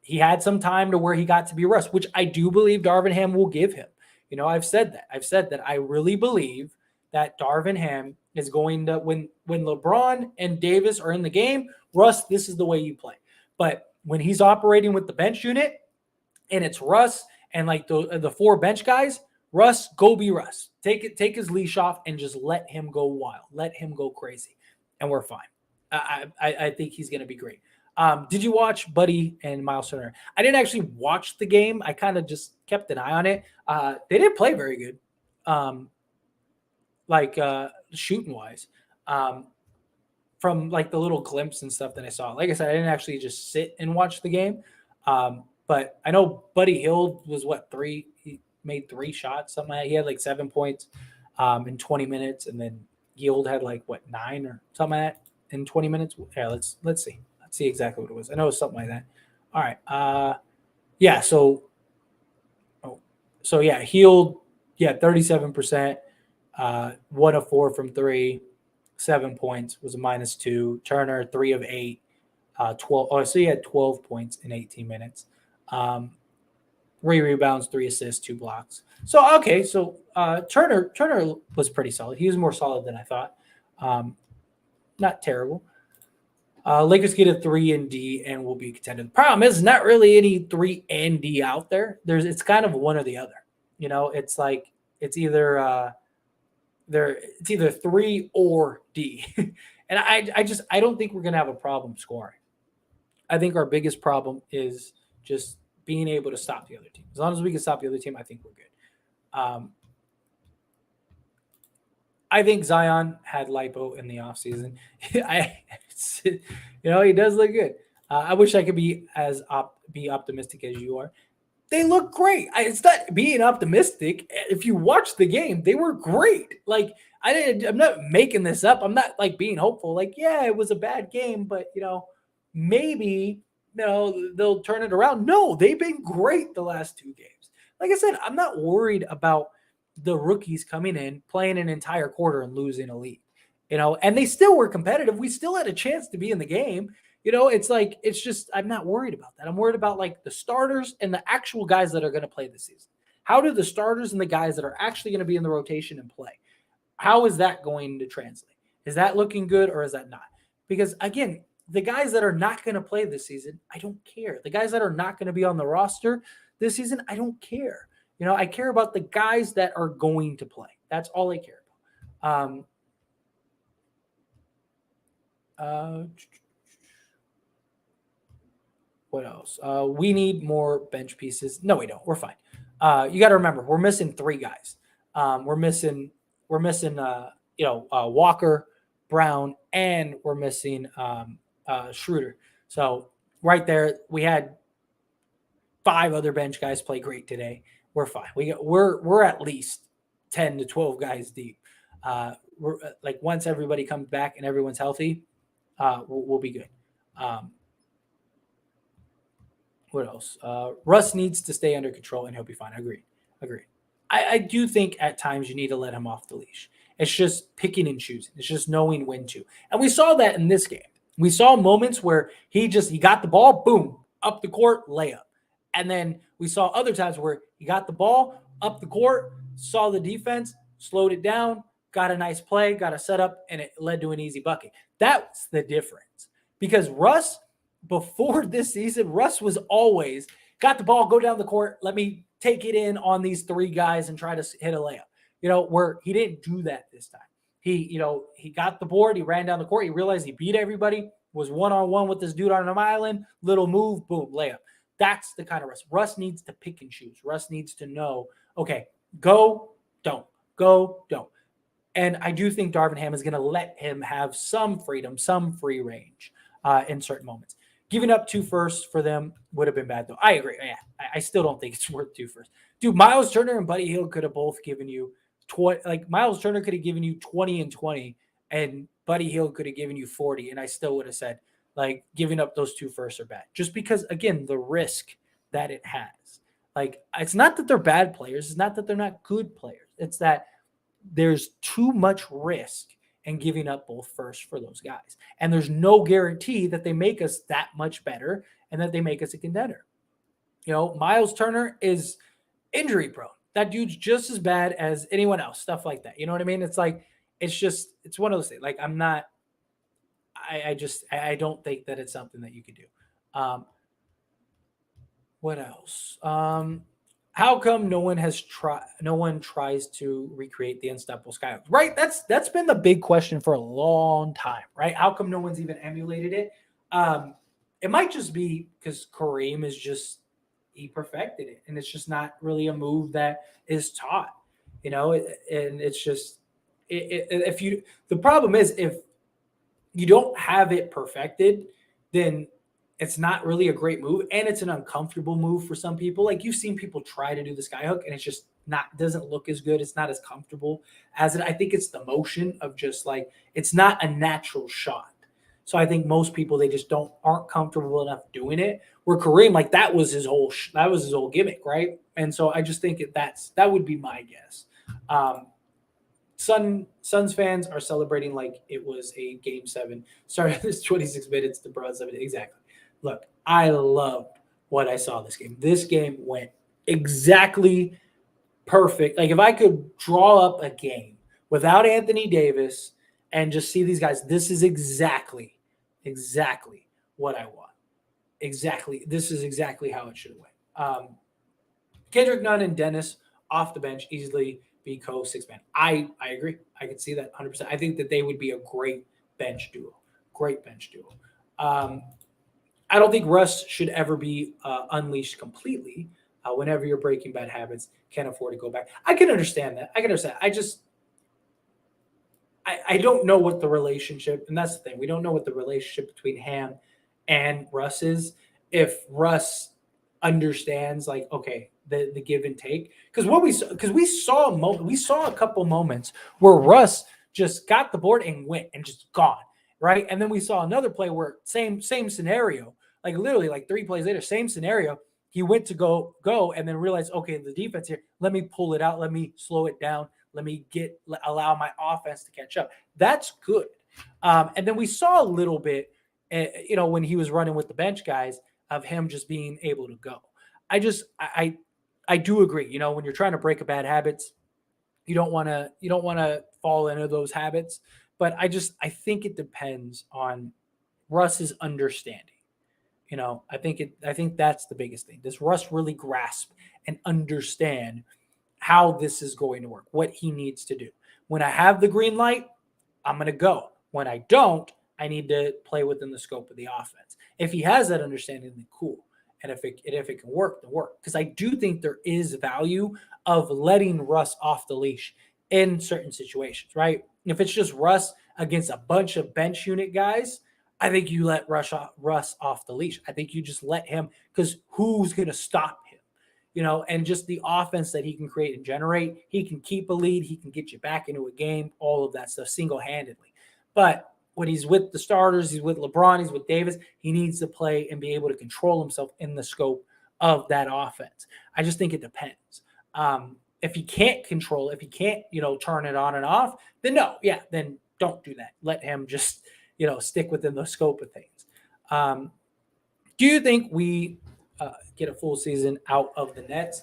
He had some time to where he got to be Russ, which I do believe Darvin Ham will give him. I've said that. I've said that I really believe that Darvin Ham is going to, when LeBron and Davis are in the game, Russ, this is the way you play. But when he's operating with the bench unit and it's Russ and like the four bench guys, Russ, go be Russ. Take his leash off and just let him go wild. Let him go crazy. And we're fine. I think he's going to be great. Did you watch Buddy and Miles Turner? I didn't actually watch the game. I kind of just kept an eye on it. They didn't play very good, shooting wise. From like the little glimpse and stuff that I saw. Like I said, I didn't actually just sit and watch the game. But I know Buddy Hield was he made 3 shots, something like that. He had like 7 points in 20 minutes, and then Hield had like 9 or something like that in 20 minutes. Yeah, let's see. See exactly what it was. I know it was something like that. All right. Yeah. So yeah, Hield, 37%, 1 of 4 from 3, 7 points, was a -2. Turner, 3 of 8, 12. Oh, so he had 12 points in 18 minutes. 3 rebounds, 3 assists, 2 blocks. So, okay. So Turner was pretty solid. He was more solid than I thought. Not terrible. Lakers get a 3 and D and will be contended. The problem is not really any 3 and D out there. It's kind of one or the other. It's like it's either 3 or D. And I don't think we're gonna have a problem scoring. I think our biggest problem is just being able to stop the other team. As long as we can stop the other team, I think we're good. I think Zion had lipo in the offseason. He does look good. I wish I could be be optimistic as you are. They look great. It's not being optimistic. If you watch the game, they were great. Like I'm not making this up. I'm not like being hopeful. Like, yeah, it was a bad game, but maybe they'll turn it around. No, they've been great the last 2 games. Like I said, I'm not worried about the rookies coming in, playing an entire quarter and losing a lead, and they still were competitive. We still had a chance to be in the game. It's just, I'm not worried about that. I'm worried about like the starters and the actual guys that are going to play this season. How do the starters and the guys that are actually going to be in the rotation and play? How is that going to translate? Is that looking good or is that not? Because again, the guys that are not going to play this season, I don't care. The guys that are not going to be on the roster this season, I don't care. I care about the guys that are going to play. That's all I care about. What else? We need more bench pieces. No, we don't. We're fine. You got to remember, we're missing 3 guys. We're missing Walker, Brown, and we're missing Schroeder. So right there, we had 5 other bench guys play great today. We're fine. We're at least 10 to 12 guys deep. We're like, once everybody comes back and everyone's healthy, we'll be good. What else? Russ needs to stay under control and he'll be fine. I agree. I do think at times you need to let him off the leash. It's just picking and choosing. It's just knowing when to. And we saw that in this game. We saw moments where he got the ball, boom, up the court, layup. And then we saw other times where he got the ball up the court, saw the defense, slowed it down, got a nice play, got a setup, and it led to an easy bucket. That's the difference. Because Russ, before this season, Russ was always got the ball, go down the court, let me take it in on these three guys and try to hit a layup. Where he didn't do that this time. He got the board, he ran down the court, he realized he beat everybody, was one-on-one with this dude on an island, little move, boom, layup. That's the kind of Russ. Russ needs to pick and choose. Russ needs to know, okay, go, don't. Go, don't. And I do think Darvin Ham is going to let him have some freedom, some free range in certain moments. Giving up 2 firsts for them would have been bad, though. I agree. Yeah, I still don't think it's worth 2 firsts. Dude, Miles Turner and Buddy Hield could have both given you 20. Like, Miles Turner could have given you 20 and 20, and Buddy Hield could have given you 40, and I still would have said, like, giving up those 2 firsts are bad. Just because, again, the risk that it has. Like, it's not that they're bad players. It's not that they're not good players. It's that there's too much risk in giving up both firsts for those guys. And there's no guarantee that they make us that much better and that they make us a contender. Miles Turner is injury prone. That dude's just as bad as anyone else, stuff like that. You know what I mean? It's like, it's one of those things. Like, I don't think that it's something that you could do. What else? How come no one tries to recreate the unstoppable Skyhook? Right? That's been the big question for a long time, right? How come no one's even emulated it? It might just be because Kareem he perfected it, and it's just not really a move that is taught, and it's just the problem is if you don't have it perfected, then it's not really a great move, and it's an uncomfortable move for some people. Like, you've seen people try to do the Skyhook, and it's just doesn't look as good. It's not as comfortable as it. I think it's the motion of just like, it's not a natural shot. So I think most people, they just aren't comfortable enough doing it. Where Kareem, like, that was his whole gimmick, right? And so I just think that would be my guess. Suns fans are celebrating like it was a Game 7. Started this 26 minutes to Bron 7. Exactly. Look, I loved what I saw this game. This game went exactly perfect. Like, if I could draw up a game without Anthony Davis and just see these guys, this is exactly what I want. Exactly. This is exactly how it should have went. Kendrick Nunn and Dennis off the bench easily be co-6-man. I agree. I could see that 100%. I think that they would be a great bench duo. I don't think Russ should ever be unleashed completely. Whenever you're breaking bad habits, can't afford to go back. I can understand that. I don't know what the relationship, and that's the thing. We don't know what the relationship between Ham and Russ is. If Russ understands, like, okay, the give and take, because we saw a couple moments where Russ just got the board and went and just gone, right? And then we saw another play where same scenario, like literally like 3 plays later, same scenario. He went to go and then realized, okay, the defense here, let me pull it out, let me slow it down, let me allow my offense to catch up. That's good. And then we saw a little bit, when he was running with the bench guys, of him just being able to go. I do agree. When you're trying to break a bad habits, you don't want to fall into those habits. But I think it depends on Russ's understanding. I think that's the biggest thing. Does Russ really grasp and understand how this is going to work, what he needs to do? When I have the green light, I'm going to go. When I don't, I need to play within the scope of the offense. If he has that understanding, then cool. And if it can work, then work. Because I do think there is value of letting Russ off the leash in certain situations, right? If it's just Russ against a bunch of bench unit guys, I think you let Russ off the leash. I think you just let him, because who's going to stop him? And just the offense that he can create and generate. He can keep a lead. He can get you back into a game, all of that stuff single-handedly. But when he's with the starters, he's with LeBron, he's with Davis, he needs to play and be able to control himself in the scope of that offense. I just think it depends. If he can't control, if he can't, turn it on and off, then then don't do that. Let him just, stick within the scope of things. Do you think we get a full season out of the Nets?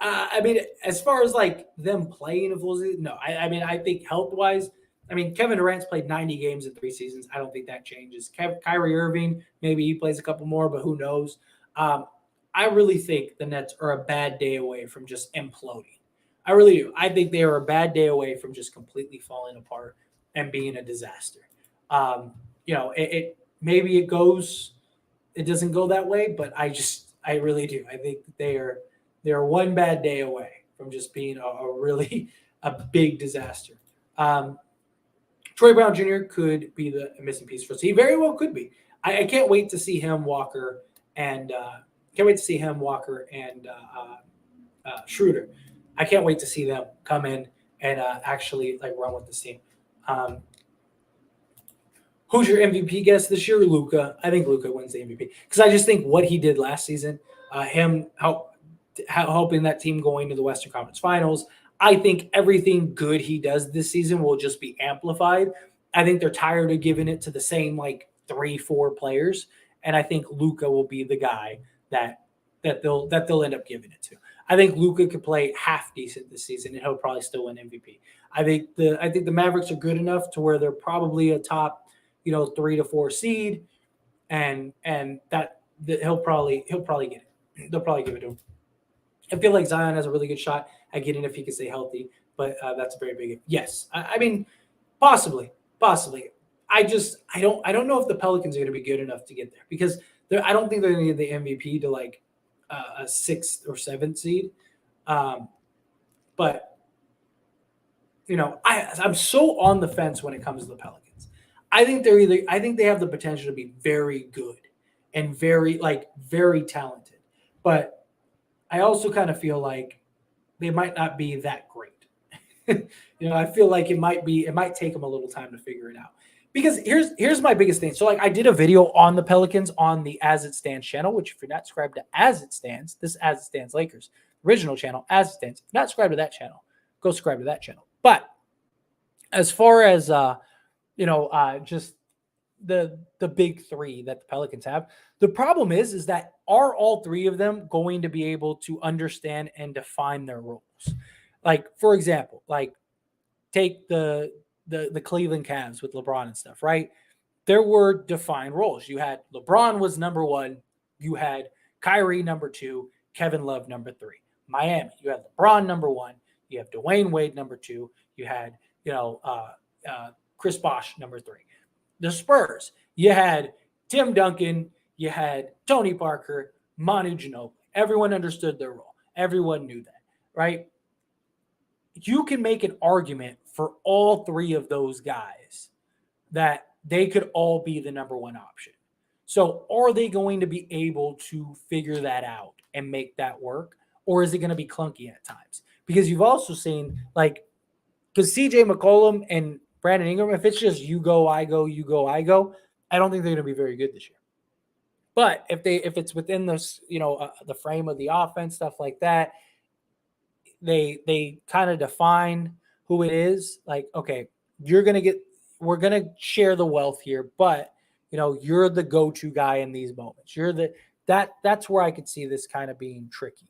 I mean, as far as like them playing a full season, no. I mean, I think health-wise, I mean, Kevin Durant's played 90 games in 3 seasons. I don't think that changes. Kyrie Irving, maybe he plays a couple more, but who knows? Um, I really think the Nets are a bad day away from just imploding. I really do. I think they are a bad day away from just completely falling apart and being a disaster. Um, it maybe it doesn't go that way, but I really do. I think they are one bad day away from just being a really a big disaster. Um, Troy Brown Jr. could be the missing piece for us. He very well could be. I can't wait to see him, Walker, and Schroeder. I can't wait to see them come in and actually like run with this team. Um, who's your MVP guess this year? Luka. I think Luka wins the MVP because I just think what he did last season, him helping that team going to the Western Conference Finals. I think everything good he does this season will just be amplified. I think they're tired of giving it to the same like 3-4 players, and I think Luka will be the guy that they'll end up giving it to. I think Luka could play half decent this season, and he'll probably still win MVP. I think the Mavericks are good enough to where they're probably a top 3 to 4 seed, and that he'll probably get it. They'll probably give it to him. I feel like Zion has a really good shot at getting it if he can stay healthy, but that's a very big yes. I mean, possibly. I don't know if the Pelicans are going to be good enough to get there because I don't think they're going to get the MVP to like a 6th or 7th seed. But I'm so on the fence when it comes to the Pelicans. I think they have the potential to be very good and very talented, but I also kind of feel like they might not be that great. I feel like it might take them a little time to figure it out. Because here's my biggest thing. So like I did a video on the Pelicans on the As It Stands channel, which if you're not subscribed to As It Stands, this As It Stands Lakers original channel, As It Stands. If you're not subscribed to that channel, go subscribe to that channel. But as far as just the big three that the Pelicans have, the problem is that are all three of them going to be able to understand and define their roles? Like, for example, like take the Cleveland Cavs with LeBron and stuff, right? There were defined roles. You had LeBron was number one, you had Kyrie number two, Kevin Love number three. Miami, you had LeBron number one, you have Dwayne Wade number two, you had Chris Bosh number three. The Spurs, you had Tim Duncan, you had Tony Parker, Manu Ginobili. Everyone understood their role. Everyone knew that, right? You can make an argument for all three of those guys that they could all be the number one option. So are they going to be able to figure that out and make that work? Or is it going to be clunky at times? Because you've also seen because CJ McCollum and Brandon Ingram, if it's just you go, I go, you go, I go, I don't think they're going to be very good this year. But if it's within this, the frame of the offense, stuff like that, they kind of define who it is. Like, okay, we're going to share the wealth here, but you're the go-to guy in these moments. That's where I could see this kind of being tricky.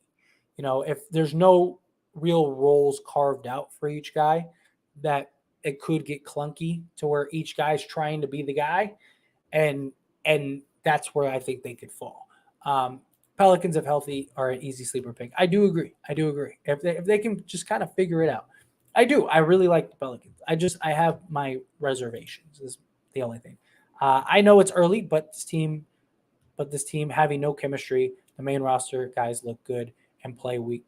If there's no real roles carved out for each guy, that it could get clunky to where each guy's trying to be the guy. And that's where I think they could fall. Pelicans, if healthy, are an easy sleeper pick. I do agree. If they can just kind of figure it out. I do. I really like the Pelicans. I have my reservations is the only thing. I know it's early, but this team having no chemistry, the main roster guys look good and play weak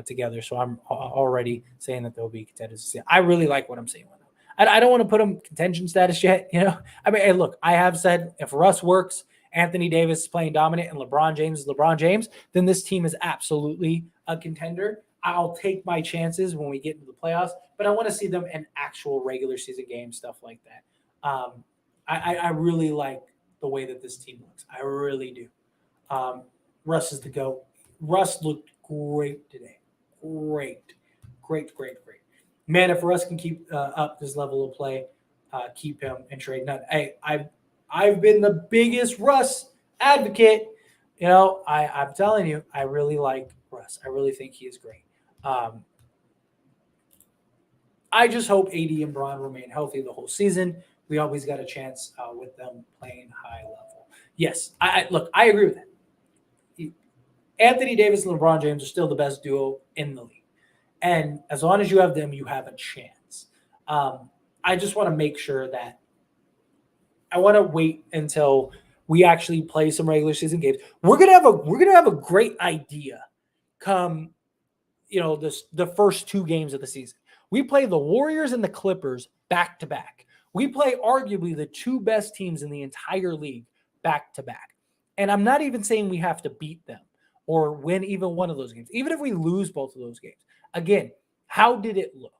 together. So I'm already saying that they'll be contenders. I really like what I'm seeing with them. I don't want to put them contention status yet. I mean, hey, look, I have said if Russ works, Anthony Davis is playing dominant, and LeBron James is LeBron James, then this team is absolutely a contender. I'll take my chances when we get into the playoffs, but I want to see them in actual regular season games, stuff like that. I really like the way that this team looks. I really do. Russ is the GOAT. Russ looked great today. Great. Man, if Russ can keep up this level of play, keep him and trade none. Hey, I've been the biggest Russ advocate. I'm telling you, I really like Russ. I really think he is great. I just hope AD and Braun remain healthy the whole season. We always got a chance with them playing high level. Yes, look, I agree with that. Anthony Davis and LeBron James are still the best duo in the league. And as long as you have them, you have a chance. I just want to make sure that I want to wait until we actually play some regular season games. We're gonna have a great idea come the first 2 games of the season. We play the Warriors and the Clippers back to back. We play arguably the 2 best teams in the entire league back to back. And I'm not even saying we have to beat them or win even one of those games. Even if we lose both of those games. Again, how did it look?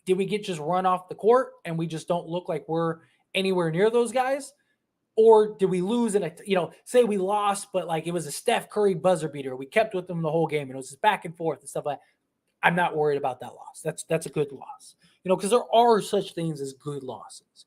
Did we get just run off the court and we just don't look like we're anywhere near those guys? Or did we lose and say we lost, but like it was a Steph Curry buzzer beater. We kept with them the whole game and it was just back and forth and stuff like that. I'm not worried about that loss. That's a good loss. Because there are such things as good losses.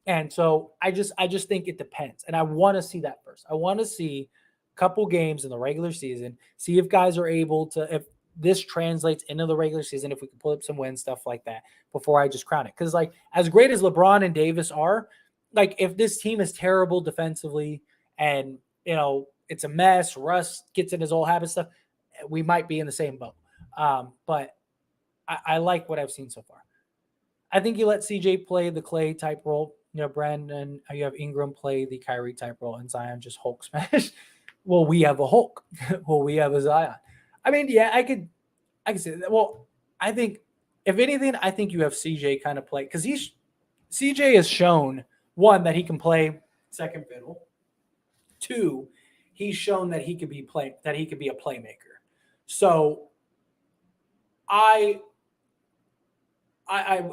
And so I just think it depends. And I want to see that first. I want to see a couple games in the regular season, see if guys are able to, if this translates into the regular season, if we can pull up some wins, stuff like that, before I just crown it. Because like as great as LeBron and Davis are, like if this team is terrible defensively and it's a mess, Russ gets in his old habit stuff, we might be in the same boat. But I like what I've seen so far. I think you let CJ play the Clay type role. Brandon, you have Ingram play the Kyrie type role, and Zion just Hulk smash. Well, we have a Hulk. Well, we have a Zion. I mean, yeah, I could say that. Well, I think if anything, I think you have CJ kind of play because CJ has shown, one, that he can play second fiddle. 2, he's shown that he could be a playmaker. So I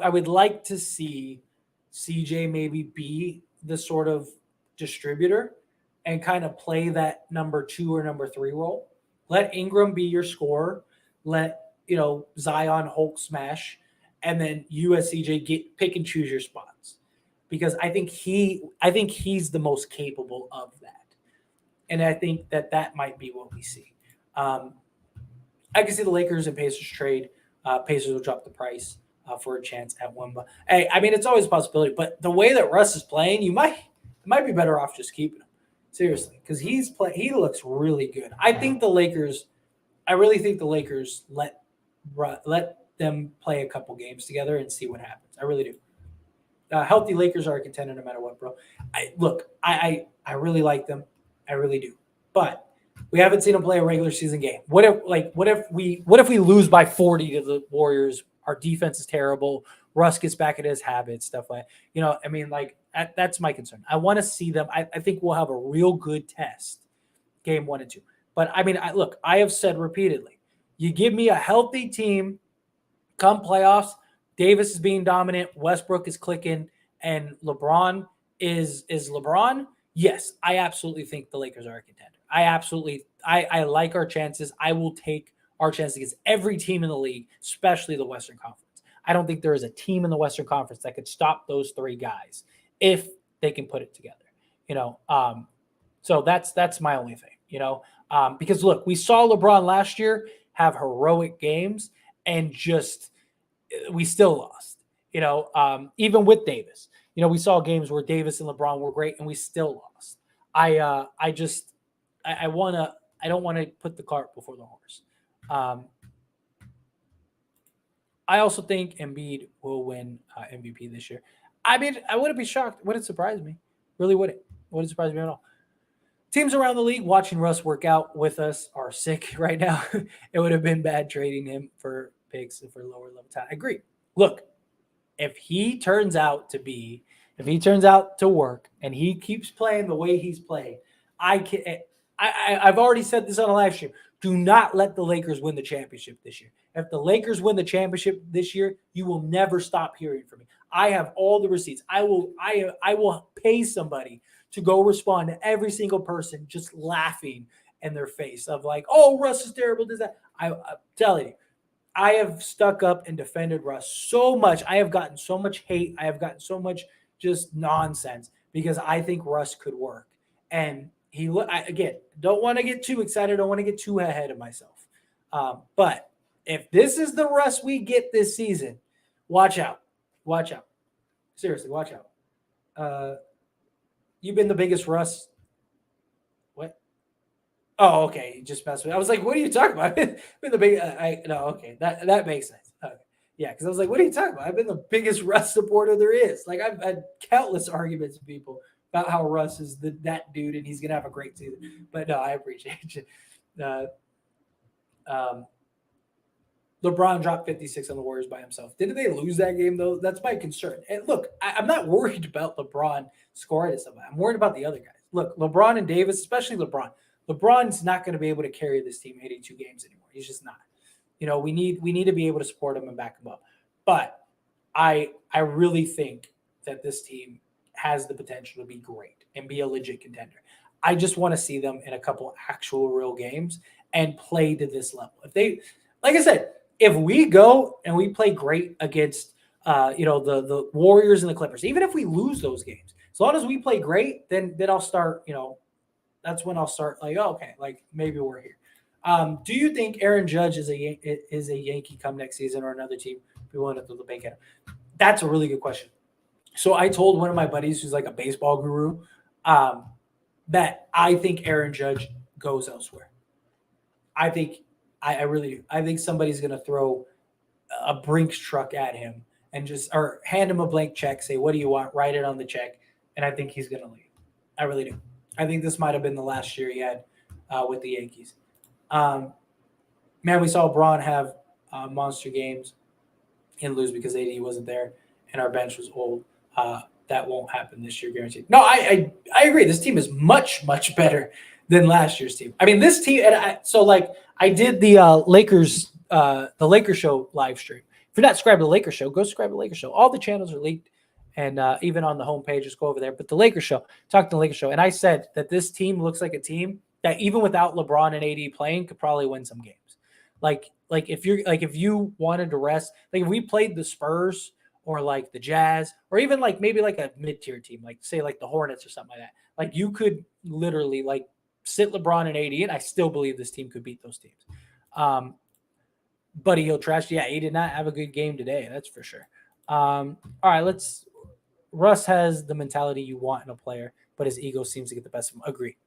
would like to see CJ maybe be the sort of distributor and kind of play that number 2 or number 3 role. Let Ingram be your scorer. Let Zion Hulk smash, and then you as CJ pick and choose your spots. Because I think he's the most capable of that, and I think that might be what we see. I can see the Lakers and Pacers trade. Pacers will drop the price for a chance at Wemba. Hey, I mean it's always a possibility, but the way that Russ is playing, it might be better off just keeping him. Seriously, because he looks really good. I really think the Lakers let them play a couple games together and see what happens. I really do. Healthy Lakers are a contender no matter what, bro. I really like them. I really do. But we haven't seen them play a regular season game. What if we lose by 40 to the Warriors? Our defense is terrible. Russ gets back at his habits, stuff like that's my concern. I want to see them. I think we'll have a real good test, game 1 and 2. But I mean, I have said repeatedly, you give me a healthy team, come playoffs. Davis is being dominant. Westbrook is clicking, and LeBron is LeBron. Yes, I absolutely think the Lakers are a contender. I like our chances. I will take our chances against every team in the league, especially the Western Conference. I don't think there is a team in the Western Conference that could stop those 3 guys if they can put it together. So that's my only thing. Because look, we saw LeBron last year have heroic games and we still lost, even with Davis. We saw games where Davis and LeBron were great and we still lost. I don't want to put the cart before the horse. I also think Embiid will win MVP this year. I mean, I wouldn't be shocked. Wouldn't surprise me. Really wouldn't. Wouldn't surprise me at all. Teams around the league watching Russ work out with us are sick right now. It would have been bad trading him for picks and for lower level talent. I agree. Look, if he turns out to work and he keeps playing the way he's playing, I've already said this on a live stream. Do not let the Lakers win the championship this year. If the Lakers win the championship this year, you will never stop hearing from me. I have all the receipts. I will pay somebody to go respond to every single person just laughing in their face of like, oh, Russ is terrible. Does that? I'm telling you, I have stuck up and defended Russ so much. I have gotten so much hate. I have gotten so much just nonsense because I think Russ could work. And again, don't want to get too excited. Don't want to get too ahead of myself. But if this is the Russ we get this season, Watch out. Watch out. Seriously, watch out. You've been the biggest Russ. What? Oh, okay. You just messed with me. I was like, what are you talking about? I've been the big. No, okay. That makes sense. Okay. Yeah, because I was like, what are you talking about? I've been the biggest Russ supporter there is. Like, I've had countless arguments with people about how Russ is that dude and he's gonna have a great season. But no, I appreciate you. Uh, um, LeBron dropped 56 on the Warriors by himself. Didn't they lose that game though? That's my concern. And look, I'm not worried about LeBron scoring and stuff. I'm worried about the other guys. Look, LeBron and Davis, especially LeBron. LeBron's not going to be able to carry this team 82 games anymore. He's just not. We need to be able to support him and back him up. But I really think that this team has the potential to be great and be a legit contender. I just want to see them in a couple actual real games and play to this level. If they, like I said, if we go and we play great against the Warriors and the Clippers, even if we lose those games, as long as we play great, then I'll start, that's when I'll start like, oh, okay, like maybe we're here. Do you think Aaron Judge is a Yankee come next season or another team? We want to throw the bank at him. That's a really good question. So I told one of my buddies who's like a baseball guru that I think Aaron Judge goes elsewhere. I think I really do. I think somebody's going to throw a Brinks truck at him and or hand him a blank check, say, what do you want? Write it on the check. And I think he's going to leave. I really do. I think this might have been the last year he had with the Yankees. Man, we saw Braun have monster games and lose because AD wasn't there and our bench was old. That won't happen this year, guaranteed. No, I agree. This team is much, much better than last year's team. I mean, this team, and I did the Lakers show live stream. If you're not subscribed to the Lakers show, go subscribe to the Lakers show. All the channels are linked, and even on the homepage, just go over there. But the Lakers show, talk to the Lakers show, and I said that this team looks like a team that even without LeBron and AD playing, could probably win some games. Like if you wanted to rest, like if we played the Spurs or like the Jazz, or even like maybe like a mid-tier team, like say like the Hornets or something like that. Like you could literally like sit LeBron and AD, and I still believe this team could beat those teams. Buddy Hield trash. Yeah, he did not have a good game today. That's for sure. All right, Russ has the mentality you want in a player, but his ego seems to get the best of him. Agree.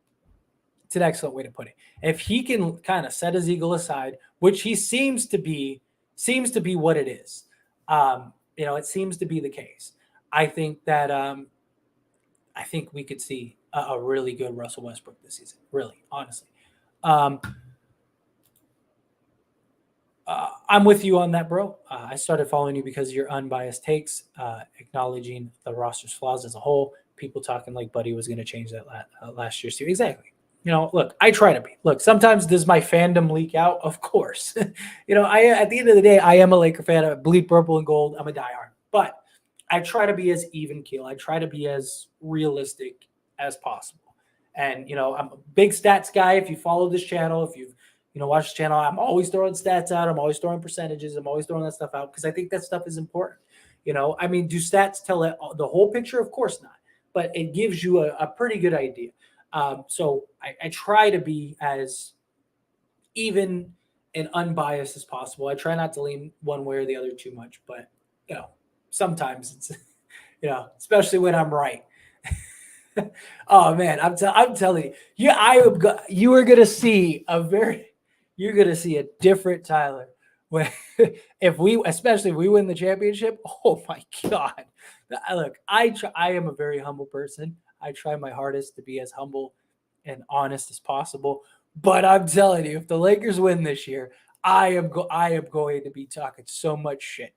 It's an excellent way to put it. If he can kind of set his ego aside, which he seems to be what it is. It seems to be the case. I think that I think we could see a really good Russell Westbrook this season. Really, honestly. I'm with you on that, bro. I started following you because of your unbiased takes, acknowledging the roster's flaws as a whole. People talking like Buddy was going to change that last year's team. Exactly. Look, I try to be. Look, sometimes does my fandom leak out? Of course. At the end of the day, I am a Laker fan. I bleed purple and gold. I'm a diehard. But I try to be as even keel. I try to be as realistic as possible. And, I'm a big stats guy. If you follow this channel, if you've watch this channel, I'm always throwing stats out. I'm always throwing percentages. I'm always throwing that stuff out because I think that stuff is important. Do stats tell it the whole picture? Of course not. But it gives you a pretty good idea. So I try to be as even and unbiased as possible. I try not to lean one way or the other too much, but sometimes it's especially when I'm right. Oh man, I'm telling you, you are gonna see you're gonna see a different Tyler when especially if we win the championship. Oh my God! Look, I am a very humble person. I try my hardest to be as humble and honest as possible. But I'm telling you, if the Lakers win this year, I am going to be talking so much shit.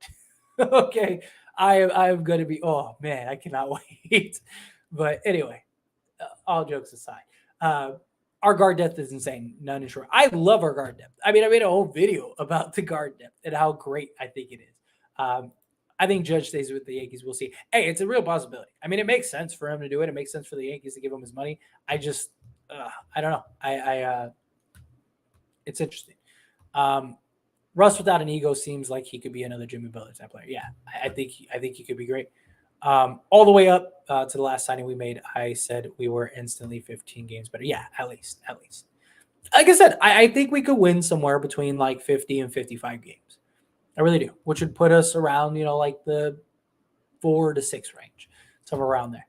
Okay, I am going to be. Oh man, I cannot wait. But anyway, all jokes aside, our guard depth is insane. None is short. I love our guard depth. I mean, I made a whole video about the guard depth and how great I think it is. I think Judge stays with the Yankees. We'll see. Hey, it's a real possibility. I mean, it makes sense for him to do it. It makes sense for the Yankees to give him his money. I just, I don't know. It's interesting. Russ without an ego seems like he could be another Jimmy Butler type player. Yeah, I think he could be great. All the way up to the last signing we made, I said we were instantly 15 games better. Yeah, at least. Like I said, I think we could win somewhere between like 50 and 55 games. I really do, which would put us around, like the 4 to 6 range, somewhere around there.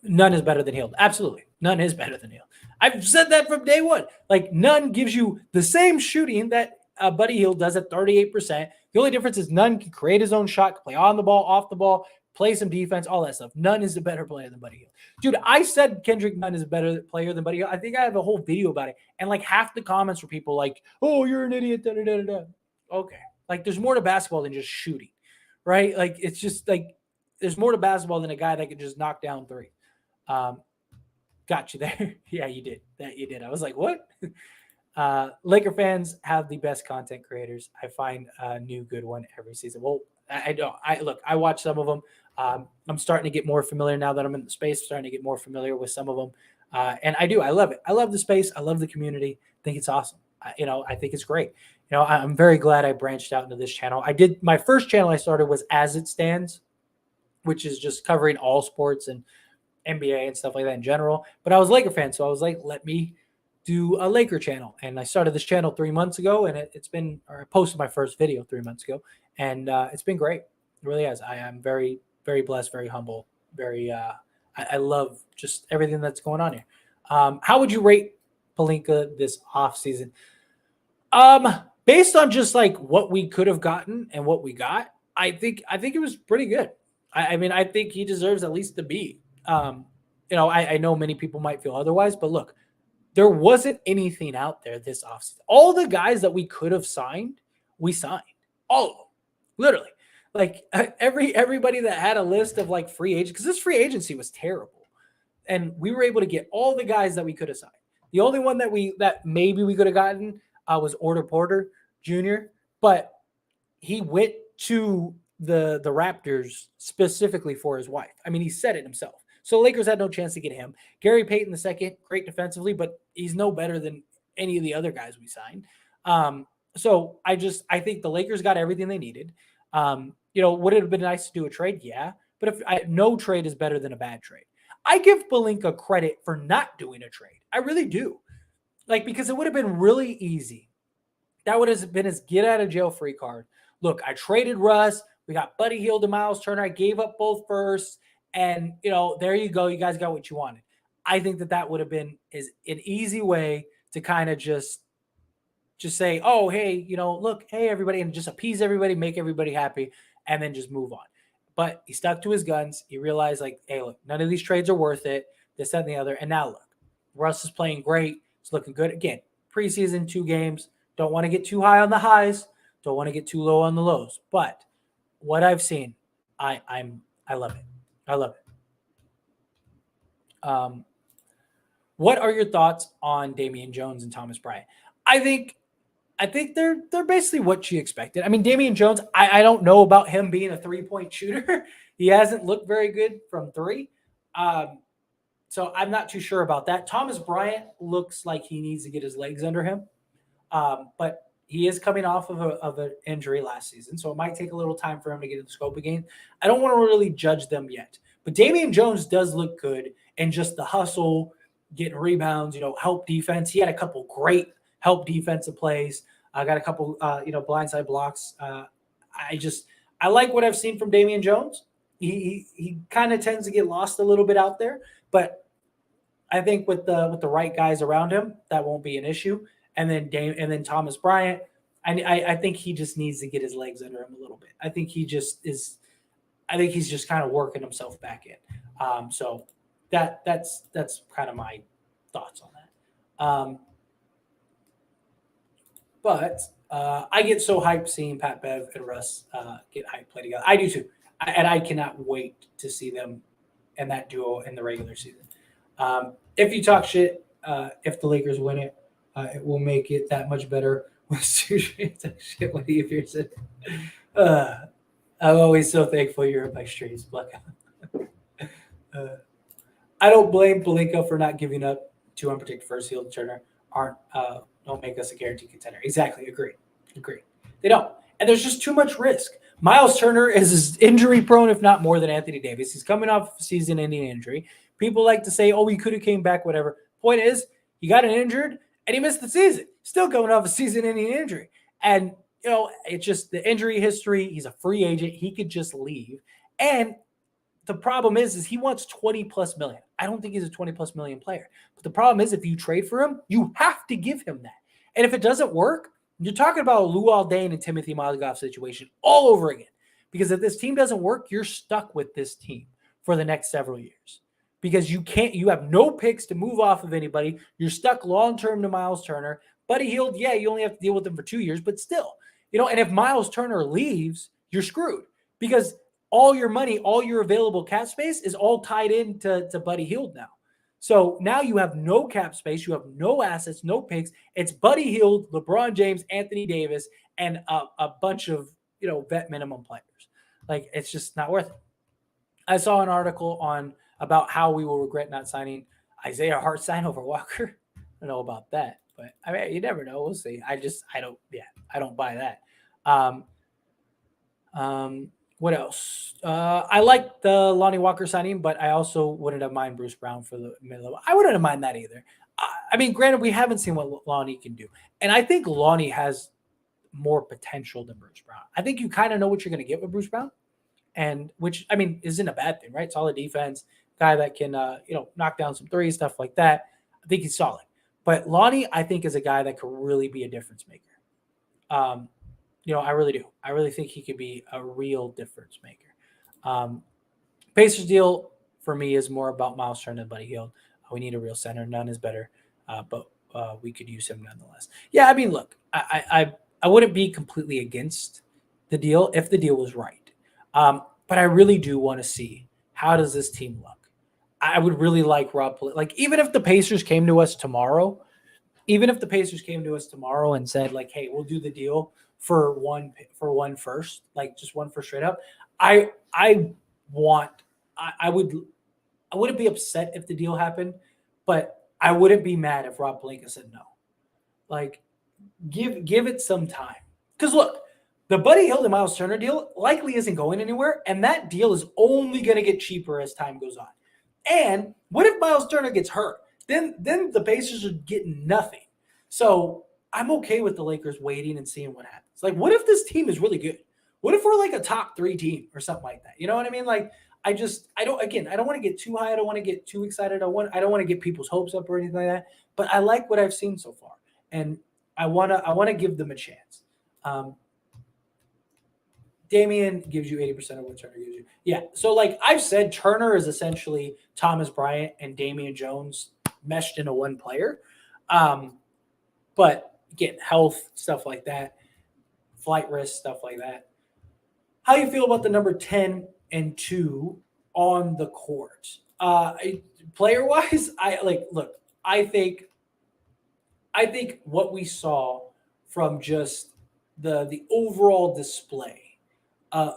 None is better than Hield. Absolutely. None is better than Hield. I've said that from day one. Like, none gives you the same shooting that Buddy Hield does at 38%. The only difference is none can create his own shot, can play on the ball, off the ball, play some defense, all that stuff. None is a better player than Buddy Hield. Dude, I said Kendrick Nunn is a better player than Buddy Hield. I think I have a whole video about it. And like half the comments were people like, oh, you're an idiot. Da, da, da, da. Okay. Like, there's more to basketball than just shooting, right? Like, it's just like there's more to basketball than a guy that can just knock down three. Got you there. Yeah, you did. That you did. I was like, what? Laker fans have the best content creators. I find a new good one every season. Well, I don't. I watch some of them. I'm starting to get more familiar now that I'm in the space. Starting to get more familiar with some of them, and I do. I love it. I love the space. I love the community. I think it's awesome. I think it's great. I'm very glad I branched out into this channel. My first channel I started was As It Stands, which is just covering all sports and NBA and stuff like that in general. But I was a Laker fan, so I was like, let me do a Laker channel. And I started this channel 3 months ago, and I posted my first video 3 months ago, and it's been great. It really has. I am very, very blessed, very humble, very. I love just everything that's going on here. How would you rate Pelinka this offseason? Based on just like what we could have gotten and what we got, I think it was pretty good. I mean, I think he deserves at least the B. I know many people might feel otherwise, but look, there wasn't anything out there this offseason. All the guys that we could have signed, we signed. All of them. Literally. Like everybody that had a list of like free agents, because this free agency was terrible. And we were able to get all the guys that we could have signed. The only one that maybe we could have gotten was Order Porter Jr., but he went to the Raptors specifically for his wife. I mean, he said it himself. So Lakers had no chance to get him. Gary Payton II, great defensively, but he's no better than any of the other guys we signed. So I think the Lakers got everything they needed. Would it have been nice to do a trade? Yeah. But no trade is better than a bad trade. I give Pelinka credit for not doing a trade. I really do. Because it would have been really easy. That would have been his get out of jail free card. Look, I traded Russ. We got Buddy Hield and Miles Turner. I gave up both firsts. And, there you go. You guys got what you wanted. I think that would have been an easy way to kind of just say, oh, hey, look, hey, everybody, and just appease everybody, make everybody happy, and then just move on. But he stuck to his guns. He realized, hey, look, none of these trades are worth it, this, that, and the other. And now, look, Russ is playing great. It's looking good. Again, preseason, 2 games. Don't want to get too high on the highs. Don't want to get too low on the lows. But what I've seen, I love it. I love it. What are your thoughts on Damian Jones and Thomas Bryant? I think they're basically what you expected. I mean, Damian Jones, I don't know about him being a 3-point shooter. He hasn't looked very good from 3. So I'm not too sure about that. Thomas Bryant looks like he needs to get his legs under him. But he is coming off of an injury last season, so it might take a little time for him to get in the scope again. I don't want to really judge them yet. But Damian Jones does look good, and just the hustle, getting rebounds, help defense. He had a couple great help defensive plays. I got a couple, blindside blocks. I like what I've seen from Damian Jones. He kind of tends to get lost a little bit out there, but I think with the right guys around him, that won't be an issue. And then Thomas Bryant, I think he just needs to get his legs under him a little bit. I think he's just kind of working himself back in. So that's kind of my thoughts on that. But I get so hyped seeing Pat Bev and Russ get hyped play together. I do too. And I cannot wait to see them and that duo in the regular season. If you talk shit, if the Lakers win it, it will make it that much better. Shit, what do you fear? I'm always so thankful you're in my streams, Blackout. I don't blame Pelinka for not giving up 2 unprotected first. Hield and Turner don't make us a guaranteed contender. Exactly. Agree. They don't. And there's just too much risk. Miles Turner is injury prone, if not more than Anthony Davis. He's coming off season-ending injury. People like to say, oh, he could have came back, whatever. Point is, he got injured and he missed the season. Still coming off a season-ending injury. And it's just the injury history. He's a free agent. He could just leave. And the problem is he wants 20 plus million. I don't think he's a 20 plus million player. But the problem is if you trade for him, you have to give him that. And if it doesn't work, you're talking about a Luol Deng and Timothy Mozgov situation all over again. Because if this team doesn't work, you're stuck with this team for the next several years. Because you have no picks to move off of anybody. You're stuck long-term to Miles Turner. Buddy Hield, yeah, you only have to deal with him for 2 years, but still, and if Miles Turner leaves, you're screwed because all your money, all your available cap space is all tied into Buddy Hield now. So now you have no cap space, you have no assets, no picks. It's Buddy Hield, LeBron James, Anthony Davis, and a bunch of vet minimum players. Like it's just not worth it. I saw an article about how we will regret not signing Isaiah Hartenstein over Walker. I don't know about that, but I mean, you never know. We'll see. I don't buy that. What else? I like the Lonnie Walker signing, but I also wouldn't have mind Bruce Brown for the middle. I wouldn't have mind that either. I mean, granted, we haven't seen what Lonnie can do, and I think Lonnie has more potential than Bruce Brown. I think you kind of know what you're going to get with Bruce Brown, and which I mean isn't a bad thing, right? Solid defense, guy that can knock down some threes, stuff like that. I think he's solid. But Lonnie, I think, is a guy that could really be a difference maker. I really do. I really think he could be a real difference maker. Pacers deal for me is more about Miles Turner than Buddy Hield. We need a real center. None is better, but we could use him nonetheless. Yeah, I mean, look, I wouldn't be completely against the deal if the deal was right. But I really do want to see how does this team look. I would really like Rob. Like even if the Pacers came to us tomorrow, and said like, "Hey, we'll do the deal for one first, like just one first straight up," I wouldn't be upset if the deal happened, but I wouldn't be mad if Rob Pelinka said no. Like, give it some time. Because look, the Buddy Hield and Miles Turner deal likely isn't going anywhere, and that deal is only going to get cheaper as time goes on. And what if Miles Turner gets hurt? Then the Pacers are getting nothing. So I'm okay with the Lakers waiting and seeing what happens. Like, what if this team is really good? What if we're like a top 3 team or something like that? You know what I mean? Like, I don't want to get too high. I don't want to get too excited. I don't want to get people's hopes up or anything like that. But I like what I've seen so far, and I want to give them a chance. Damian gives you 80% of what Turner gives you. Yeah. So like I've said, Turner is essentially Thomas Bryant and Damian Jones meshed into one player. But again, health, stuff like that, flight risk, stuff like that. How do you feel about the number 10 and 2 on the court? Player wise, I think what we saw from just the overall display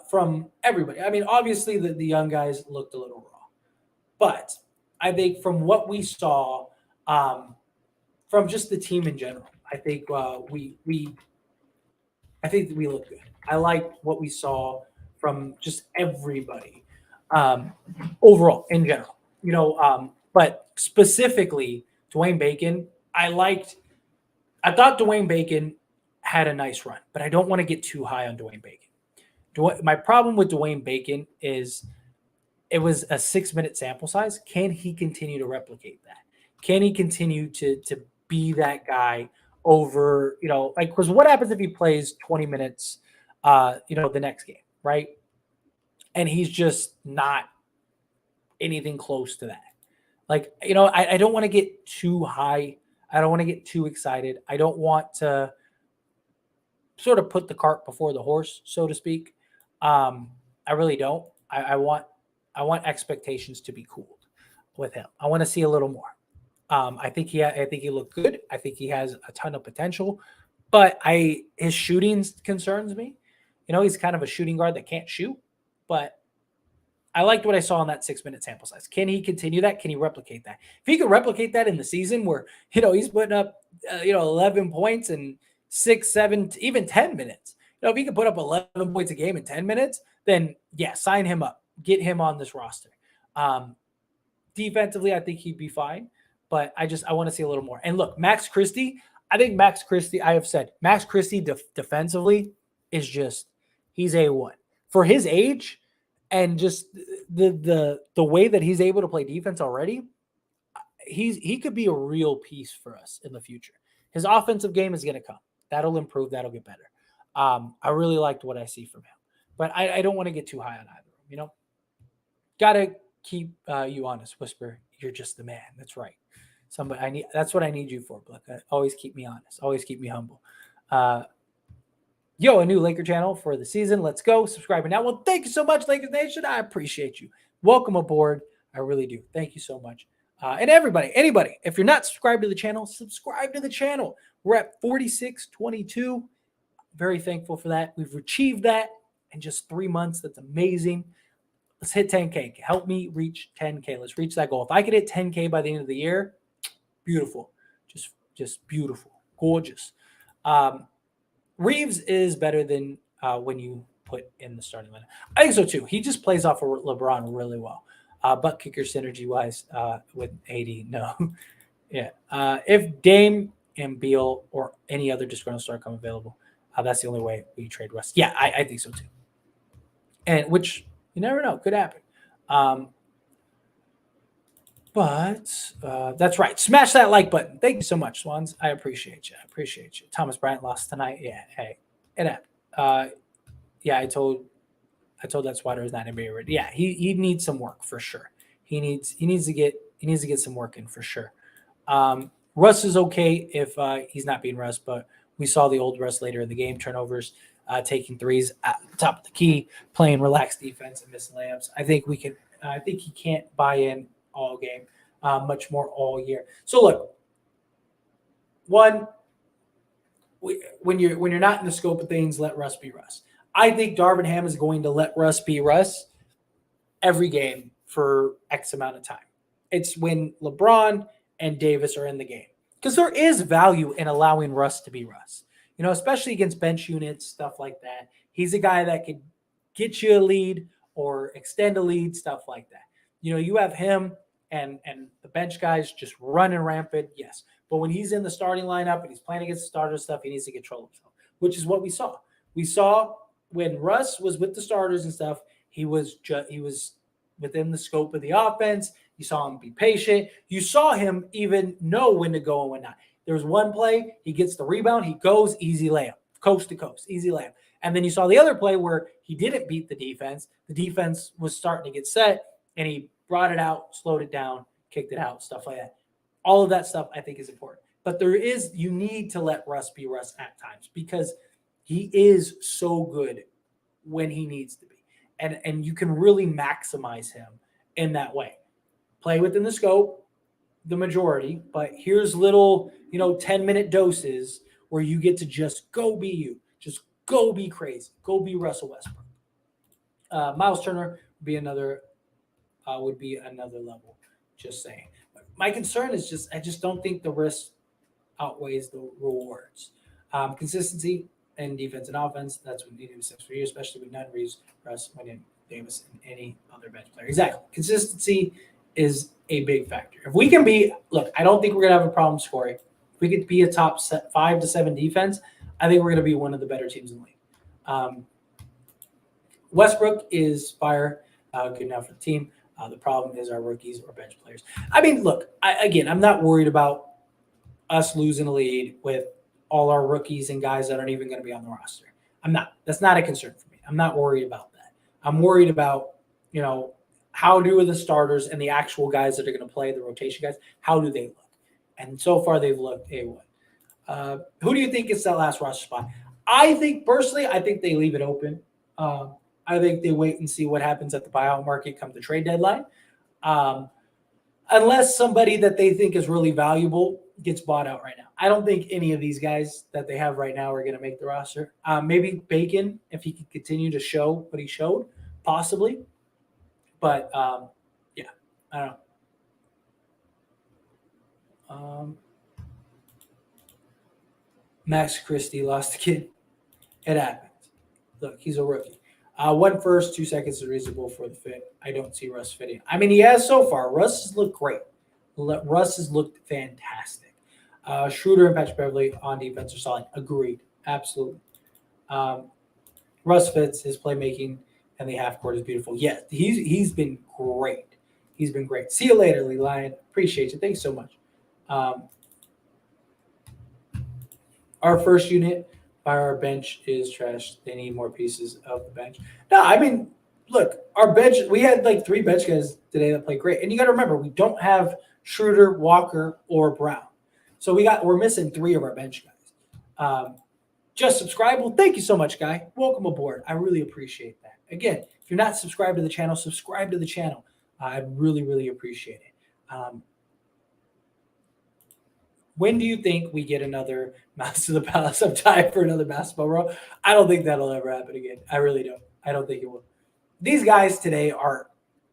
from everybody. I mean, obviously the young guys looked a little raw, but I think from what we saw from just the team in general, I think we looked good. I like what we saw from just everybody overall in general. But specifically Dwayne Bacon, I thought Dwayne Bacon had a nice run, but I don't want to get too high on Dwayne Bacon. My problem with Dwayne Bacon is it was a 6-minute sample size. Can he continue to replicate that? Can he continue to be that guy over, because what happens if he plays 20 minutes, the next game, right? And he's just not anything close to that. Like, I don't want to get too high. I don't want to get too excited. I don't want to sort of put the cart before the horse, so to speak. I really don't. I want expectations to be cooled with him. I want to see a little more. I think he looked good. I think he has a ton of potential, but his shooting concerns me. He's kind of a shooting guard that can't shoot, but I liked what I saw in that 6-minute sample size. Can he continue that? Can he replicate that? If he could replicate that in the season where, he's putting up, 11 points in 6, 7, even 10 minutes, if he could put up 11 points a game in 10 minutes, then yeah, sign him up, get him on this roster. Defensively, I think he'd be fine, but I want to see a little more. And look, Max Christie, I have said Max Christie defensively is just he's A1 for his age, and just the way that he's able to play defense already. He could be a real piece for us in the future. His offensive game is going to come. That'll improve. That'll get better. I really liked what I see from him, but I don't want to get too high on either. Gotta keep you honest. Whisper, you're just the man. That's right. Somebody that's what I need you for, Blick. Always keep me honest. Always keep me humble. A new Laker channel for the season. Let's go. Subscribing now. Well, thank you so much, Lakers Nation. I appreciate you. Welcome aboard. I really do. Thank you so much. And anybody, if you're not subscribed to the channel, subscribe to the channel. We're at 4622. Very thankful for that. We've achieved that in just 3 months. That's amazing. Let's hit 10K. Help me reach 10K. Let's reach that goal. If I could hit 10K by the end of the year, beautiful. Just beautiful. Gorgeous. Reeves is better than when you put in the starting lineup. I think so too. He just plays off of LeBron really well. Butt kicker synergy-wise with AD, no. Yeah. If Dame and Beal or any other disgruntled star come available, that's the only way we trade Russ. Yeah, I think so too. And which you never know, could happen. But that's right. Smash that like button. Thank you so much, Swans. I appreciate you. Thomas Bryant lost tonight. Yeah, hey, it happened. Yeah, I told that Swatter is not NBA ready. Yeah, he needs some work for sure. He needs to get some work in for sure. Russ is okay if he's not being Russ, but we saw the old Russ later in the game, turnovers, taking threes at the top of the key, playing relaxed defense and missing layups. I think he can't buy in all game, much more all year. So look, when you're not in the scope of things, let Russ be Russ. I think Darvin Ham is going to let Russ be Russ every game for X amount of time. It's when LeBron and Davis are in the game, because there is value in allowing Russ to be Russ, especially against bench units, stuff like that. He's a guy that could get you a lead or extend a lead, stuff like that. You have him and the bench guys just running rampant, yes. But when he's in the starting lineup and he's playing against the starter stuff, he needs to control himself, which is what we saw. We saw when Russ was with the starters and stuff, he was within the scope of the offense. You saw him be patient. You saw him even know when to go and when not. There was one play, he gets the rebound, he goes, easy layup, coast to coast, easy layup. And then you saw the other play where he didn't beat the defense. The defense was starting to get set, and he brought it out, slowed it down, kicked it out, stuff like that. All of that stuff I think is important. But you need to let Russ be Russ at times, because he is so good when he needs to be. And you can really maximize him in that way. Play within the scope, the majority, but here's little, 10-minute doses where you get to just go be you. Just go be crazy. Go be Russell Westbrook. Miles Turner would be another level. Just saying. My concern is I just don't think the risk outweighs the rewards. Consistency in defense and offense, that's what we need to for you, especially with Nunn, Reeves, Russ, Winnan, Davis, and any other bench player. Exactly. Consistency is a big factor. If we can I don't think we're going to have a problem scoring. If we could be a top 5 to 7 defense, I think we're going to be one of the better teams in the league. Westbrook is fire, good enough for the team. The problem is our rookies or bench players. I mean, look, I'm not worried about us losing a lead with all our rookies and guys that aren't even going to be on the roster. I'm not. That's not a concern for me. I'm not worried about that. I'm worried about, how do the starters and the actual guys that are going to play, the rotation guys, how do they look? And so far they've looked A1. Who do you think gets that last roster spot? I think they leave it open. I think they wait and see what happens at the buyout market come the trade deadline. Unless somebody that they think is really valuable gets bought out right now. I don't think any of these guys that they have right now are going to make the roster. Maybe Bacon, if he could continue to show what he showed, possibly. But, I don't know. Max Christie lost the kid. It happens. Look, he's a rookie. 1 first, 2 seconds is reasonable for the fit. I don't see Russ fitting. I mean, he has so far. Russ has looked great. Russ has looked fantastic. Schroeder and Patrick Beverly on defense are solid. Agreed. Absolutely. Russ fits his playmaking, and the half court is beautiful. Yeah, he's been great. He's been great. See you later, Lee Lion. Appreciate you. Thanks so much. Um, our first unit by our bench is trash. They need more pieces of the bench. No, I mean, look, our bench, we had like 3 bench guys today that played great. And you got to remember, we don't have Schroeder, Walker, or Brown. So we're missing 3 of our bench guys. Just subscribe. Well, thank you so much, Guy. Welcome aboard. I really appreciate that. Again, if you're not subscribed to the channel, subscribe to the channel. I really, really appreciate it. When do you think we get another Mouse to the Palace of Time for another basketball row? I don't think that'll ever happen again. I really don't. I don't think it will. These guys today aren't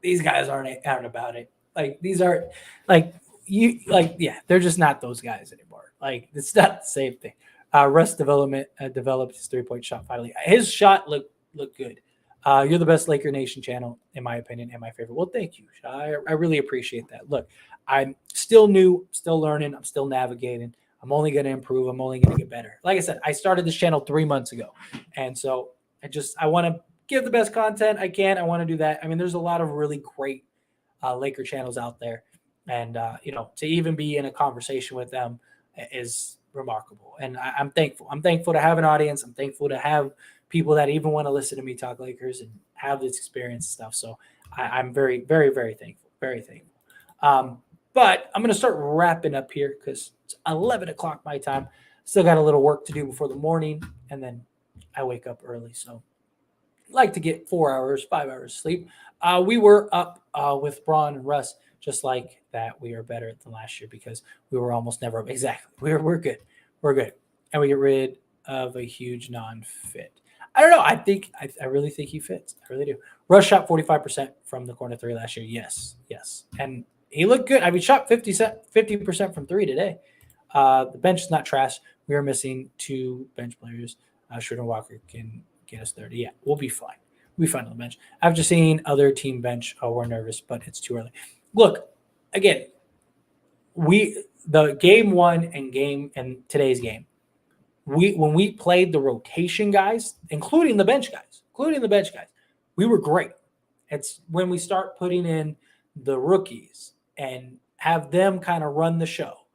about it. Like these are they're just not those guys anymore. Like it's not the same thing. Russ developed his 3-point shot finally. His shot looked good. You're the best Laker Nation channel, in my opinion, and my favorite. Well, thank you. I really appreciate that. Look, I'm still new, still learning. I'm still navigating. I'm only going to improve. I'm only going to get better. Like I said, I started this channel 3 months ago. And so I want to give the best content I can. I want to do that. I mean, there's a lot of really great Laker channels out there. And, to even be in a conversation with them is remarkable. And I'm thankful. I'm thankful to have an audience. I'm thankful to have people that even want to listen to me talk Lakers and have this experience and stuff. So I'm very, very, very thankful. Very thankful. But I'm going to start wrapping up here because it's 11 o'clock my time. Still got a little work to do before the morning, and then I wake up early. So I like to get 4 hours, 5 hours sleep. We were up with Braun and Russ, just like that. We are better than last year because we were almost never up. Exactly. We're good. We're good. And we get rid of a huge non-fit. I don't know. I really think he fits. I really do. Russ shot 45% from the corner 3 last year. Yes. And he looked good. I mean, shot 50% from 3 today. The bench is not trash. We are missing 2 bench players. Schroeder Walker can get us 30. Yeah, we'll be fine. We'll be fine on the bench. I've just seen other team bench. Oh, we're nervous, but it's too early. Look, again, the game 1 and today's game, when we played the rotation guys, including the bench guys, we were great. It's when we start putting in the rookies and have them kind of run the show,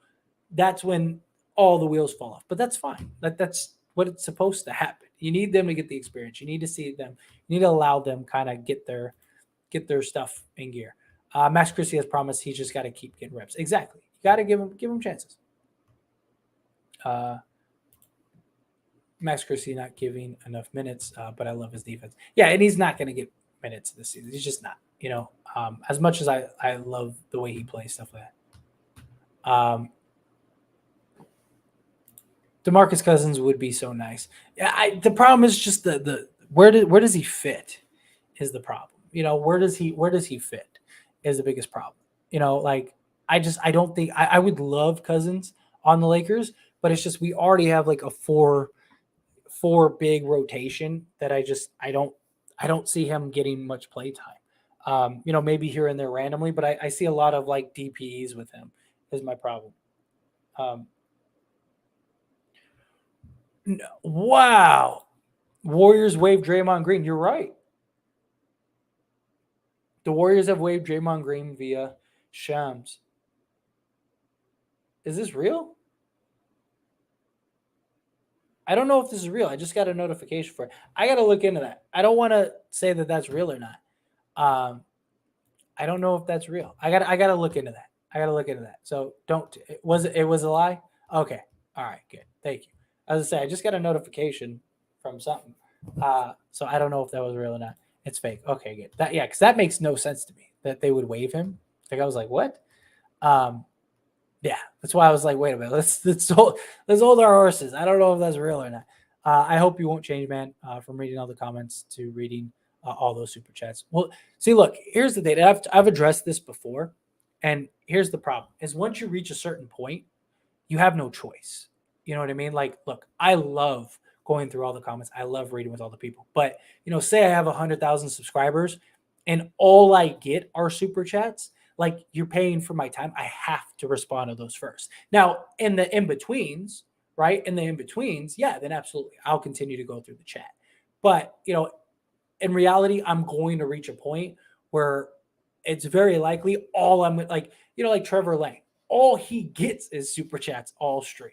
that's when all the wheels fall off. But that's fine. That's what it's supposed to happen. You need them to get the experience. You need to see them. You need to allow them kind of get their stuff in gear. Max Christie has promised he's just got to keep getting reps. Exactly. You got to give him chances. Max Christie not giving enough minutes, but I love his defense. Yeah, and he's not going to get minutes this season. He's just not. As much as I love the way he plays, stuff like that. DeMarcus Cousins would be so nice. Yeah, the problem is just the where does he fit is the problem. Where does he fit is the biggest problem. I don't think I would love Cousins on the Lakers, but it's just we already have like a four big rotation that I don't see him getting much play time. Maybe here and there randomly, but I see a lot of like DPEs with him is my problem. No, wow. Warriors waived Draymond Green. You're right. The Warriors have waived Draymond Green via Shams. Is this real? I don't know if this is real. I just got a notification for it. I got to look into that. I don't want to say that that's real or not. I don't know if that's real. I got to look into that. So it was a lie? Okay. All right, good. Thank you. As I say, I just got a notification from something. So I don't know if that was real or not. It's fake. Okay, good. Because that makes no sense to me that they would waive him. Like I was like, what? Yeah, that's why I was like, wait a minute, let's hold our horses. I don't know if that's real or not. I hope you won't change, man, from reading all the comments to reading all those super chats. Well, see, look, here's the thing. I've addressed this before, and here's the problem: is once you reach a certain point, you have no choice. You know what I mean? Like, look, I love going through all the comments. I love reading with all the people. But say I have 100,000 subscribers, and all I get are super chats. Like, you're paying for my time. I have to respond to those first. Now, in the in-betweens, right? In the in-betweens, yeah, then absolutely. I'll continue to go through the chat. But, in reality, I'm going to reach a point where it's very likely all I'm like, like Trevor Lane, all he gets is super chats all stream.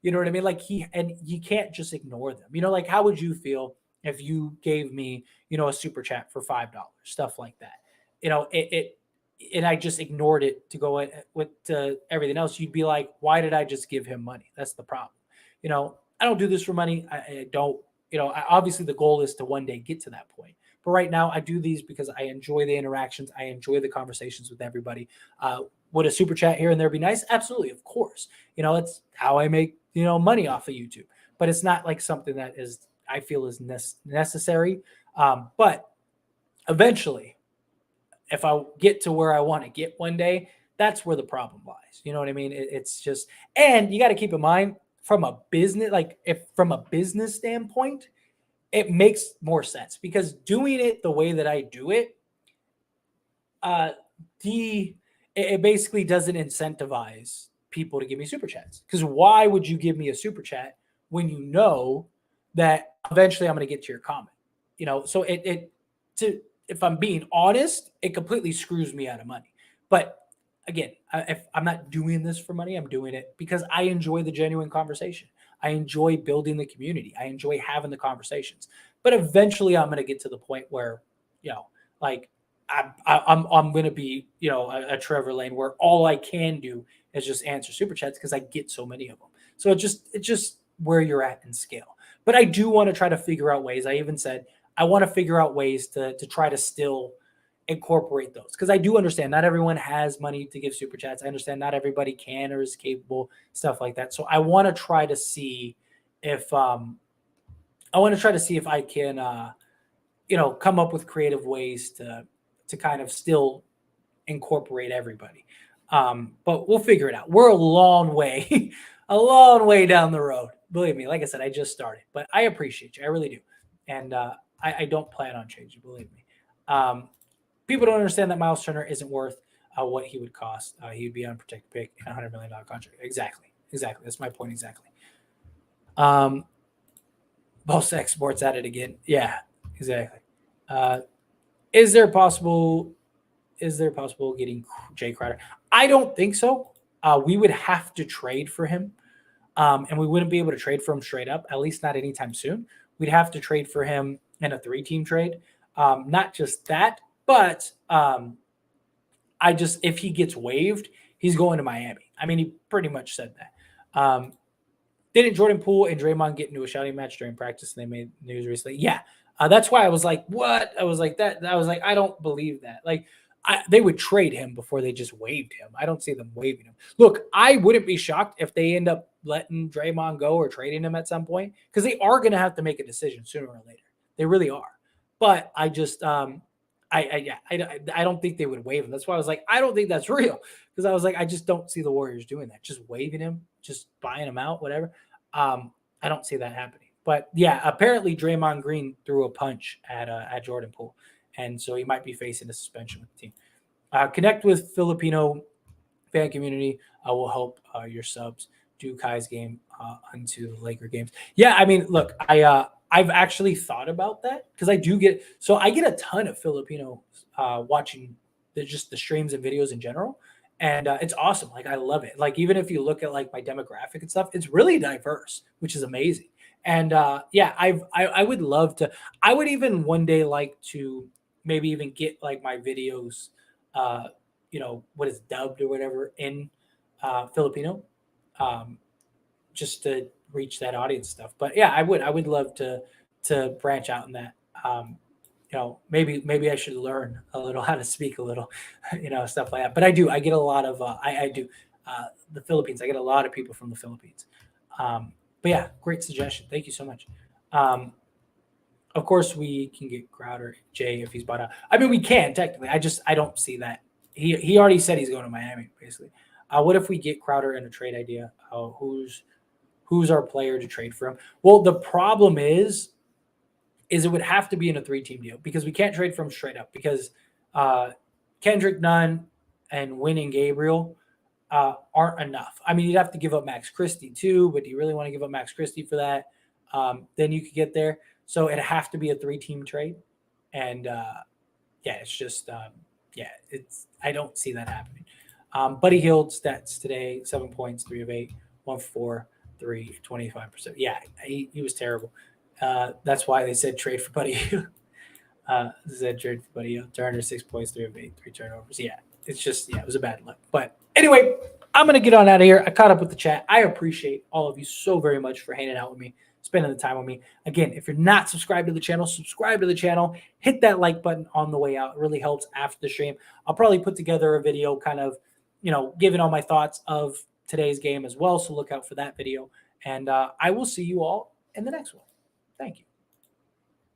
You know what I mean? Like and you can't just ignore them. Like how would you feel if you gave me, a super chat for $5, stuff like that? And I just ignored it to go with everything else. You'd be like, why did I just give him money? That's the problem. I don't do this for money. I don't, obviously the goal is to one day get to that point. But right now, I do these because I enjoy the interactions. I enjoy the conversations with everybody. Would a super chat here and there be nice? Absolutely, of course. It's how I make money off of YouTube. But it's not like something that I feel is necessary. But eventually, if I get to where I want to get one day, that's where the problem lies. You know what I mean? It's just, and you got to keep in mind from a business, from a business standpoint, it makes more sense because doing it the way that I do it, it basically doesn't incentivize people to give me super chats. Because why would you give me a super chat when you know that eventually I'm going to get to your comment? So if I'm being honest, it completely screws me out of money. But again, if I'm not doing this for money, I'm doing it because I enjoy the genuine conversation. I enjoy building the community. I enjoy having the conversations. But eventually, I'm going to get to the point where, I'm going to be, a Trevor Lane where all I can do is just answer super chats because I get so many of them. So it's just where you're at in scale. But I do want to try to figure out ways. I even said I want to figure out ways to try to still incorporate those because I do understand not everyone has money to give super chats. I understand not everybody can or is capable, stuff like that. So I want to try to see if I can come up with creative ways to kind of still incorporate everybody. But we'll figure it out. We're a long way a long way down the road. Believe me, like I said, I just started, but I appreciate you. I really do. And I don't plan on changing, believe me. People don't understand that Miles Turner isn't worth what he would cost. He would be an unprotected pick in a $100 million contract. Exactly. That's my point exactly. Boss Exports at it again. Yeah, exactly. Is there possible getting Jay Crowder? I don't think so. We would have to trade for him. And we wouldn't be able to trade for him straight up, at least not anytime soon. We'd have to trade for him in a 3-team trade. Not just that, but if he gets waived, he's going to Miami. I mean, he pretty much said that. Didn't Jordan Poole and Draymond get into a shouting match during practice and they made news recently? Yeah. That's why I was like, what? I was like that. I was like, I don't believe that. Like, they would trade him before they just waived him. I don't see them waiving him. Look, I wouldn't be shocked if they end up letting Draymond go or trading him at some point because they are going to have to make a decision sooner or later. They really are. But I just, I don't think they would waive him. That's why I was like, I don't think that's real because I was like, I just don't see the Warriors doing that. Just waiving him, just buying him out, whatever. I don't see that happening. But yeah, apparently Draymond Green threw a punch at Jordan Poole. And so he might be facing a suspension with the team. Connect with Filipino fan community will help your subs do Kai's game onto Laker games. Yeah, I mean, look, I've actually thought about that because I get a ton of Filipino watching just the streams and videos in general. And it's awesome. Like, I love it. Like, even if you look at like my demographic and stuff, it's really diverse, which is amazing. And yeah, I would love to. I would even one day like to maybe even get like my videos, what is dubbed or whatever in Filipino, just to reach that audience stuff. But yeah, I would love to branch out in that. Maybe I should learn a little how to speak a little, stuff like that. But I get a lot of the Philippines. I get a lot of people from the Philippines. But yeah, great suggestion. Thank you so much. Of course, we can get Crowder, Jay, if he's bought out. I mean, we can technically. I don't see that. He already said he's going to Miami, basically. What if we get Crowder in a trade idea? Who's our player to trade for him? Well, the problem is it would have to be in a 3-team deal because we can't trade for him straight up because Kendrick Nunn and winning Gabriel aren't enough. I mean, you'd have to give up Max Christie too, but do you really want to give up Max Christie for that? then you could get there. So it'd have to be a 3-team trade. And it's just, I don't see that happening. Buddy Hield stats today: 7 points, 3 of 8, 1 for 4, 3, 25%. Yeah, he was terrible. That's why they said trade for Buddy Hield. Trade for Buddy Hield. Turner, 6 points, 3 of 8, 3 turnovers. Yeah, it's just, it was a bad look. But anyway, I'm going to get on out of here. I caught up with the chat. I appreciate all of you so very much for hanging out with me, spending the time with me. Again, if you're not subscribed to the channel, subscribe to the channel. Hit that like button on the way out. It really helps after the stream. I'll probably put together a video kind of, giving all my thoughts of today's game as well. So look out for that video. And I will see you all in the next one. Thank you.